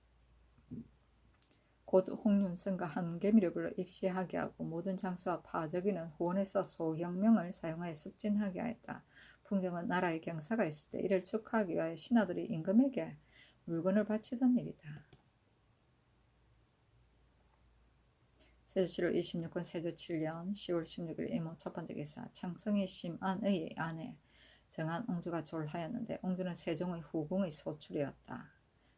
곧 홍윤성과 한겸이를 불러 입시하게 하고 모든 장수와 파적인은 후원해서 소형명을 사용하여 습진하게 하였다. 풍정은 나라의 경사가 있을 때 이를 축하하기 위하여 신하들이 임금에게 물건을 바치던 일이다. 세조실록 26권 세조 7년 10월 16일 이모 첫 번째 기사. 창성이 심안의 아내 정한 옹주가 졸하였는데 옹주는 세종의 후궁의 소출이었다.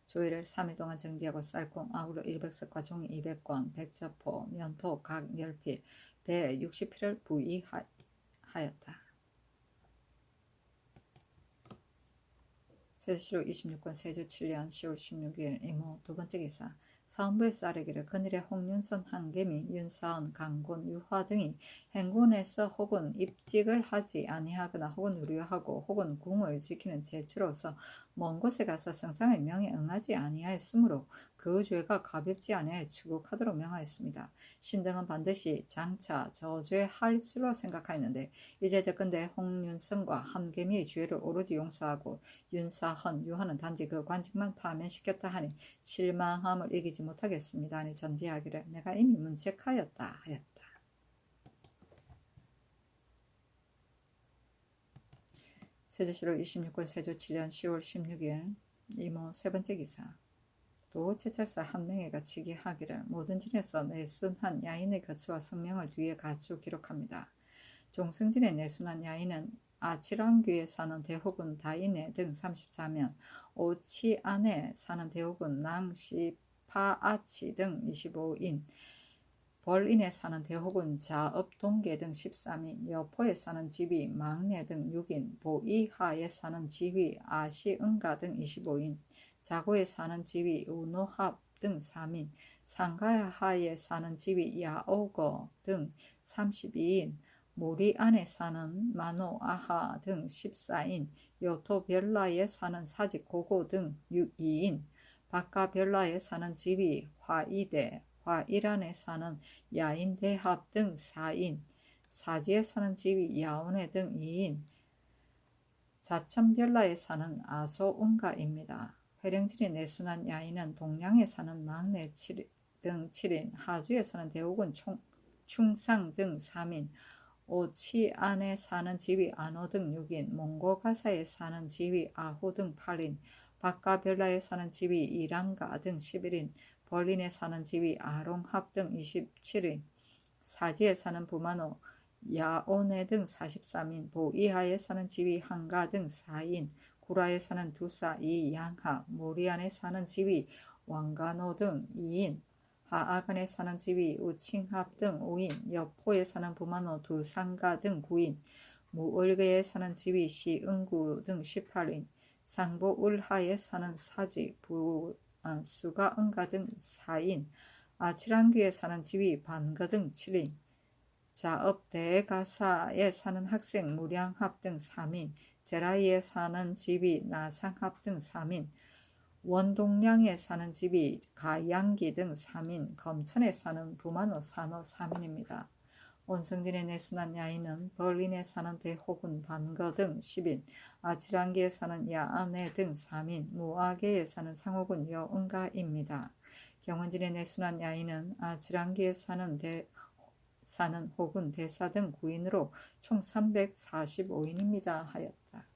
조의를 3일 동안 정지하고 쌀콩 아우러 100석과 종이 200권, 백저포, 면포, 각 10필, 배 60필을 부의하였다. 세조실록 26권 세조 7년 10월 16일 이모 두 번째 기사. 사헌부에서 아뢰기를 그늘에 홍윤선, 한겸이, 윤사헌, 강곤, 유화 등이 행군에서 혹은 입직을 하지 아니하거나 혹은 유료하고 혹은 궁을 지키는 제추로서 먼 곳에 가서 성상의 명에 응하지 아니하였으므로 그 죄가 가볍지 아니하여 추국하도록 명하였습니다. 신등은 반드시 장차 저죄할 줄로 생각하였는데 이제 적건대 홍윤성과 한겸이의 죄를 오로지 용서하고 윤사헌, 유화는 단지 그 관직만 파면시켰다 하니 실망함을 이기지 못하겠습니다 하니 전제하기를 내가 이미 문책하였다 하였다. 세조실록 26권 세조 7년 10월 16일 이모 세 번째 기사. 또 제찰사 한명회가 치기하기를 모든 진에서 내순한 야인의 거처와 성명을 뒤에 갖추 기록합니다. 종승진의 내순한 야인은 아치랑귀에 사는 대호군 다인해 등 34명, 오치안에 사는 대호군 낭시파아치 등 25인, 벌인에 사는 대호군 자업동계 등 13인, 여포에 사는 지휘 망내 등 6인, 보이하에 사는 지휘 아시응가 등 25인, 자고에 사는 지휘 우노합 등 3인, 상가하에 사는 지휘 야오거 등 32인, 모리 안에 사는 마노 아하 등 14인, 요토별라에 사는 사직 고고 등 2인, 바카별라에 사는 지휘 화이대, 화이란에 사는 야인대합 등 4인, 사지에 사는 지휘 야온에 등 2인, 자천별라에 사는 아소응가입니다. 회령진의 내순한 야인은 동량에 사는 막내 등 7인, 하주에 사는 대호군 충상 등 3인, 오치안에 사는 지휘 안호 등 6인, 몽고가사에 사는 지휘 아호 등 8인, 바카별라에 사는 지휘 이랑가 등 11인, 벌린에 사는 지휘 아롱합 등 27인, 사지에 사는 부마노 야오네 등 43인, 보이하에 사는 지휘 한가 등 4인, 구라에 사는 두사 이양하, 모리안에 사는 지휘 왕가노 등 2인, 하아간에 사는 지휘 우칭합 등 5인, 여포에 사는 부마노 두상가 등 9인, 무을게에 사는 지휘 시응구 등 18인, 상보을하에 사는 사직 수가응가 등 4인, 아치랑귀에 사는 지휘 반거 등 7인, 자업대가사에 사는 학생 무량합 등 3인, 제라이에 사는 지휘 나상합 등 3인, 원동량에 사는 지휘 가양기 등 3인, 검천에 사는 부마노 산호 3인입니다. 온성진의 내순한 야인은 벌린에 사는 대호군 반거 등 10인, 아치랑기에 사는 야아네 등 3인, 무아게에 사는 상호군 여응가입니다. 경원진의 내순한 야인은 아치랑기에 사는 호군 대사 등 9인으로 총 345인입니다 하였다.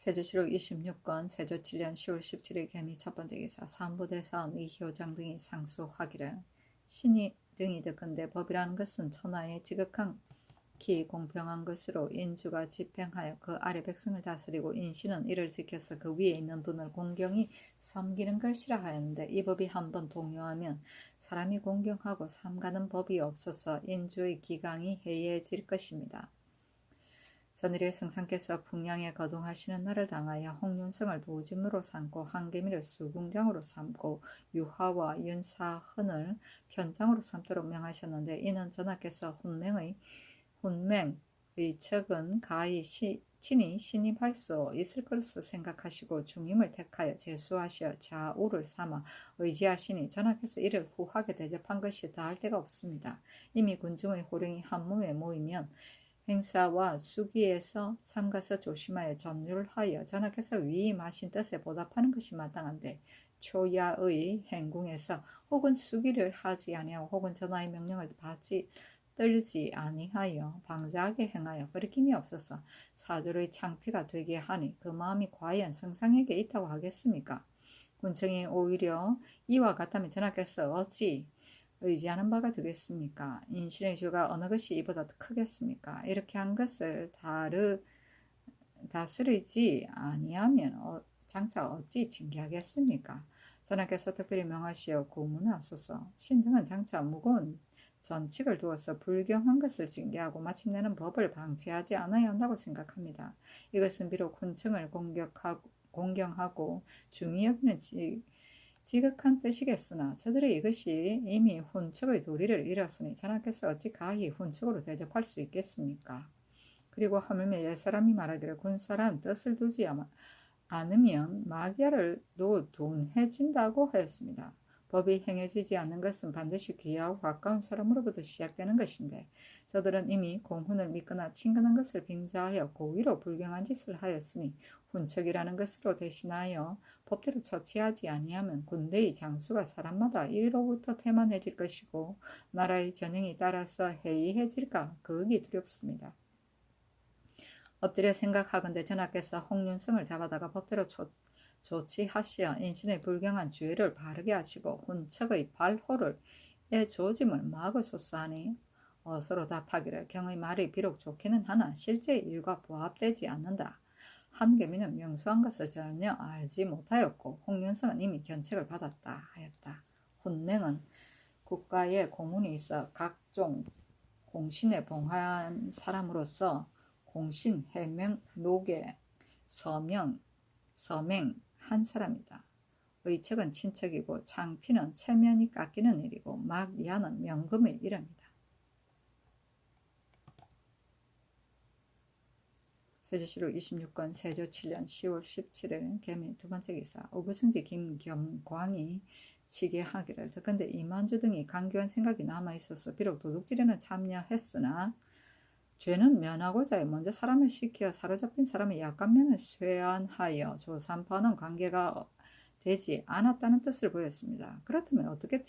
세조실록 26권 세조 7년 10월 17일 개미 첫 번째 기사 삼부대사원 의효장 등이 상소하기를 신이 등이 듣건대 법이라는 것은 천하의 지극한 기 공평한 것으로 인주가 집행하여 그 아래 백성을 다스리고 인신은 이를 지켜서 그 위에 있는 분을 공경히 섬기는 것이라 하였는데 이 법이 한번 동요하면 사람이 공경하고 삼가는 법이 없어서 인주의 기강이 해이해질 것입니다. 전일의 성상께서 풍량에 거동하시는 날을 당하여 홍윤성을 도짐으로 삼고 한계미를 수궁장으로 삼고 유하와 윤사헌을 편장으로 삼도록 명하셨는데 이는 전하께서 혼맹의 척은 가히 친히 신임할 수 있을 것으로 생각하시고 중임을 택하여 제수하시어 좌우를 삼아 의지하시니 전하께서 이를 후하게 대접한 것이 다할 데가 없습니다. 이미 군중의 호령이 한 몸에 모이면 행사와 수기에서 삼가서 조심하여 전율하여 전하께서 위임하신 뜻에 보답하는 것이 마땅한데 초야의 행궁에서 혹은 수기를 하지 아니하고 혹은 전하의 명령을 떨지 아니하여 방자하게 행하여 거리낌이 없어서 사졸의 창피가 되게 하니 그 마음이 과연 성상에게 있다고 하겠습니까? 군청이 오히려 이와 같다면 전하께서 어찌 의지하는 바가 되겠습니까? 인신의 죄가 어느 것이 이보다 크겠습니까? 이렇게 한 것을 다스리지 아니하면 장차 어찌 징계하겠습니까? 전하께서 특별히 명하시어 고문하소서. 신등은 장차 무거운 전칙을 두어서 불경한 것을 징계하고 마침내는 법을 방치하지 않아야 한다고 생각합니다. 이것은 비록 군청을 공경하고 중히 여기는 지극한 뜻이겠으나 저들의 이것이 이미 훈척의 도리를 잃었으니 전하께서 어찌 가히 훈척으로 대접할 수 있겠습니까? 그리고 하물며 옛사람이 말하기를 군사란 뜻을 두지 않으면 마귀아를 논해진다고 하였습니다. 법이 행해지지 않는 것은 반드시 귀하고 가까운 사람으로부터 시작되는 것인데 저들은 이미 공훈을 믿거나 친근한 것을 빙자하여 고의로 불경한 짓을 하였으니 훈척이라는 것으로 대신하여 법대로 처치하지 아니하면 군대의 장수가 사람마다 이로부터 태만해질 것이고 나라의 전형이 따라서 해이해질까 극이 두렵습니다. 엎드려 생각하건대 전하께서 홍윤성을 잡아다가 법대로 조치하시어 인신의 불경한 주의를 바르게 하시고 훈척의 발호를 조짐을 막으소서 하니 어서로 답하기를 경의 말이 비록 좋기는 하나 실제 일과 부합되지 않는다. 한계민은 명수한 것을 전혀 알지 못하였고 홍윤성은 이미 견책을 받았다 하였다. 혼맹은 국가에 고문이 있어 각종 공신에 봉한 사람으로서 공신, 해명, 노계, 서명, 한 사람이다. 의척은 친척이고 창피는 체면이 깎이는 일이고 막리하는 명금의 이름이다. 세조실록 26권 세조 7년 10월 17일 개미 두 번째 기사 오부승지 김겸광이 지게하기를 듣건대 이만주 등이 강교한 생각이 남아있어서 비록 도둑질에는 참여했으나 죄는 면하고자 먼저 사람을 시켜 사로잡힌 사람의 약한 면을 쇠안하여 조삼파는 관계가 되지 않았다는 뜻을 보였습니다. 그렇다면 어떻게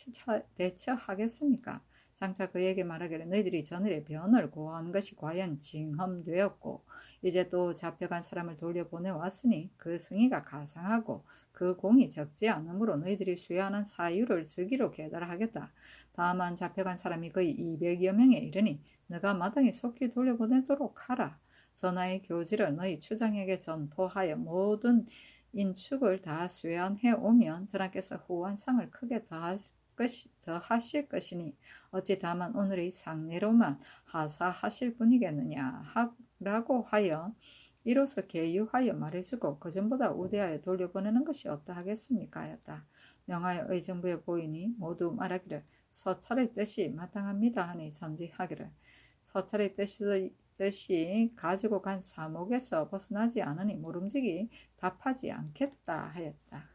대처하겠습니까? 장차 그에게 말하기를 너희들이 전일의 변을 고한 것이 과연 징험되었고 이제 또 잡혀간 사람을 돌려보내왔으니 그 승의가 가상하고 그 공이 적지 않으므로 너희들이 수여하는 사유를 즉위로 계달하겠다. 다만 잡혀간 사람이 거의 200여 명에 이르니 너가 마땅히 속히 돌려보내도록 하라. 전하의 교지를 너희 추장에게 전포하여 모든 인축을 다 수여해 오면 전하께서 후한 상을 크게 더하실 것이니 어찌 다만 오늘의 상례로만 하사하실 분이겠느냐 라고 하여 이로써 계유하여 말해주고 그전보다 우대하여 돌려보내는 것이 어떠하겠습니까 하였다. 명하여 의정부에 보이니 모두 말하기를 서찰의 뜻이 마땅합니다 하니 전지하기를 서찰의 뜻이 가지고 간 사목에서 벗어나지 않으니 모름지기 답하지 않겠다 하였다.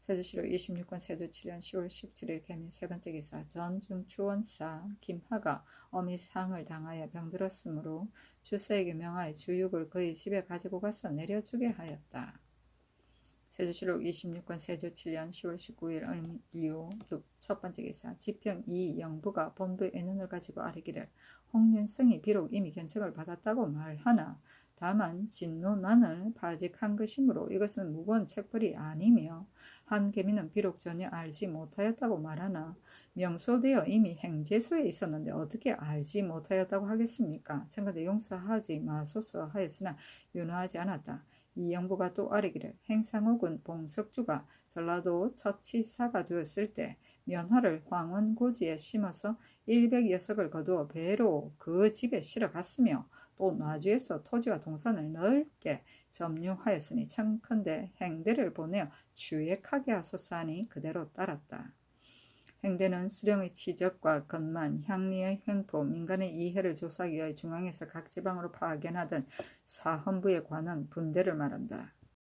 세조실록 26권 세조 7년 10월 17일 개미 세 번째 기사 전중추원사 김하가 어미 상을 당하여 병들었으므로 주서에게 명하여 주육을 그의 집에 가지고 가서 내려주게 하였다. 세조실록 26권 세조 7년 10월 19일 을류 첫 번째 기사 지평 이 영부가 본부의 의논을 가지고 아뢰기를 홍윤성이 비록 이미 견책을 받았다고 말하나 다만 진노난을 파직한 것이므로 이것은 무거운 책벌이 아니며 한계민은 비록 전혀 알지 못하였다고 말하나 명소되어 이미 행제소에 있었는데 어떻게 알지 못하였다고 하겠습니까? 청가대 용서하지 마소서 하였으나 윤호하지 않았다. 이 영부가 또 아뢰기를 행상옥은 봉석주가 전라도 처치사가 되었을 때 면화를 황원고지에 심어서 100여석을 거두어 배로 그 집에 실어 갔으며 또 나주에서 토지와 동산을 넓게 점유하였으니 청컨대 행대를 보내어 추액하게 하소서 하니 그대로 따랐다. 행대는 수령의 치적과 건만, 향리의 횡포, 민간의 이해를 조사하기 위해 중앙에서 각 지방으로 파견하던 사헌부에 관한 분대를 말한다.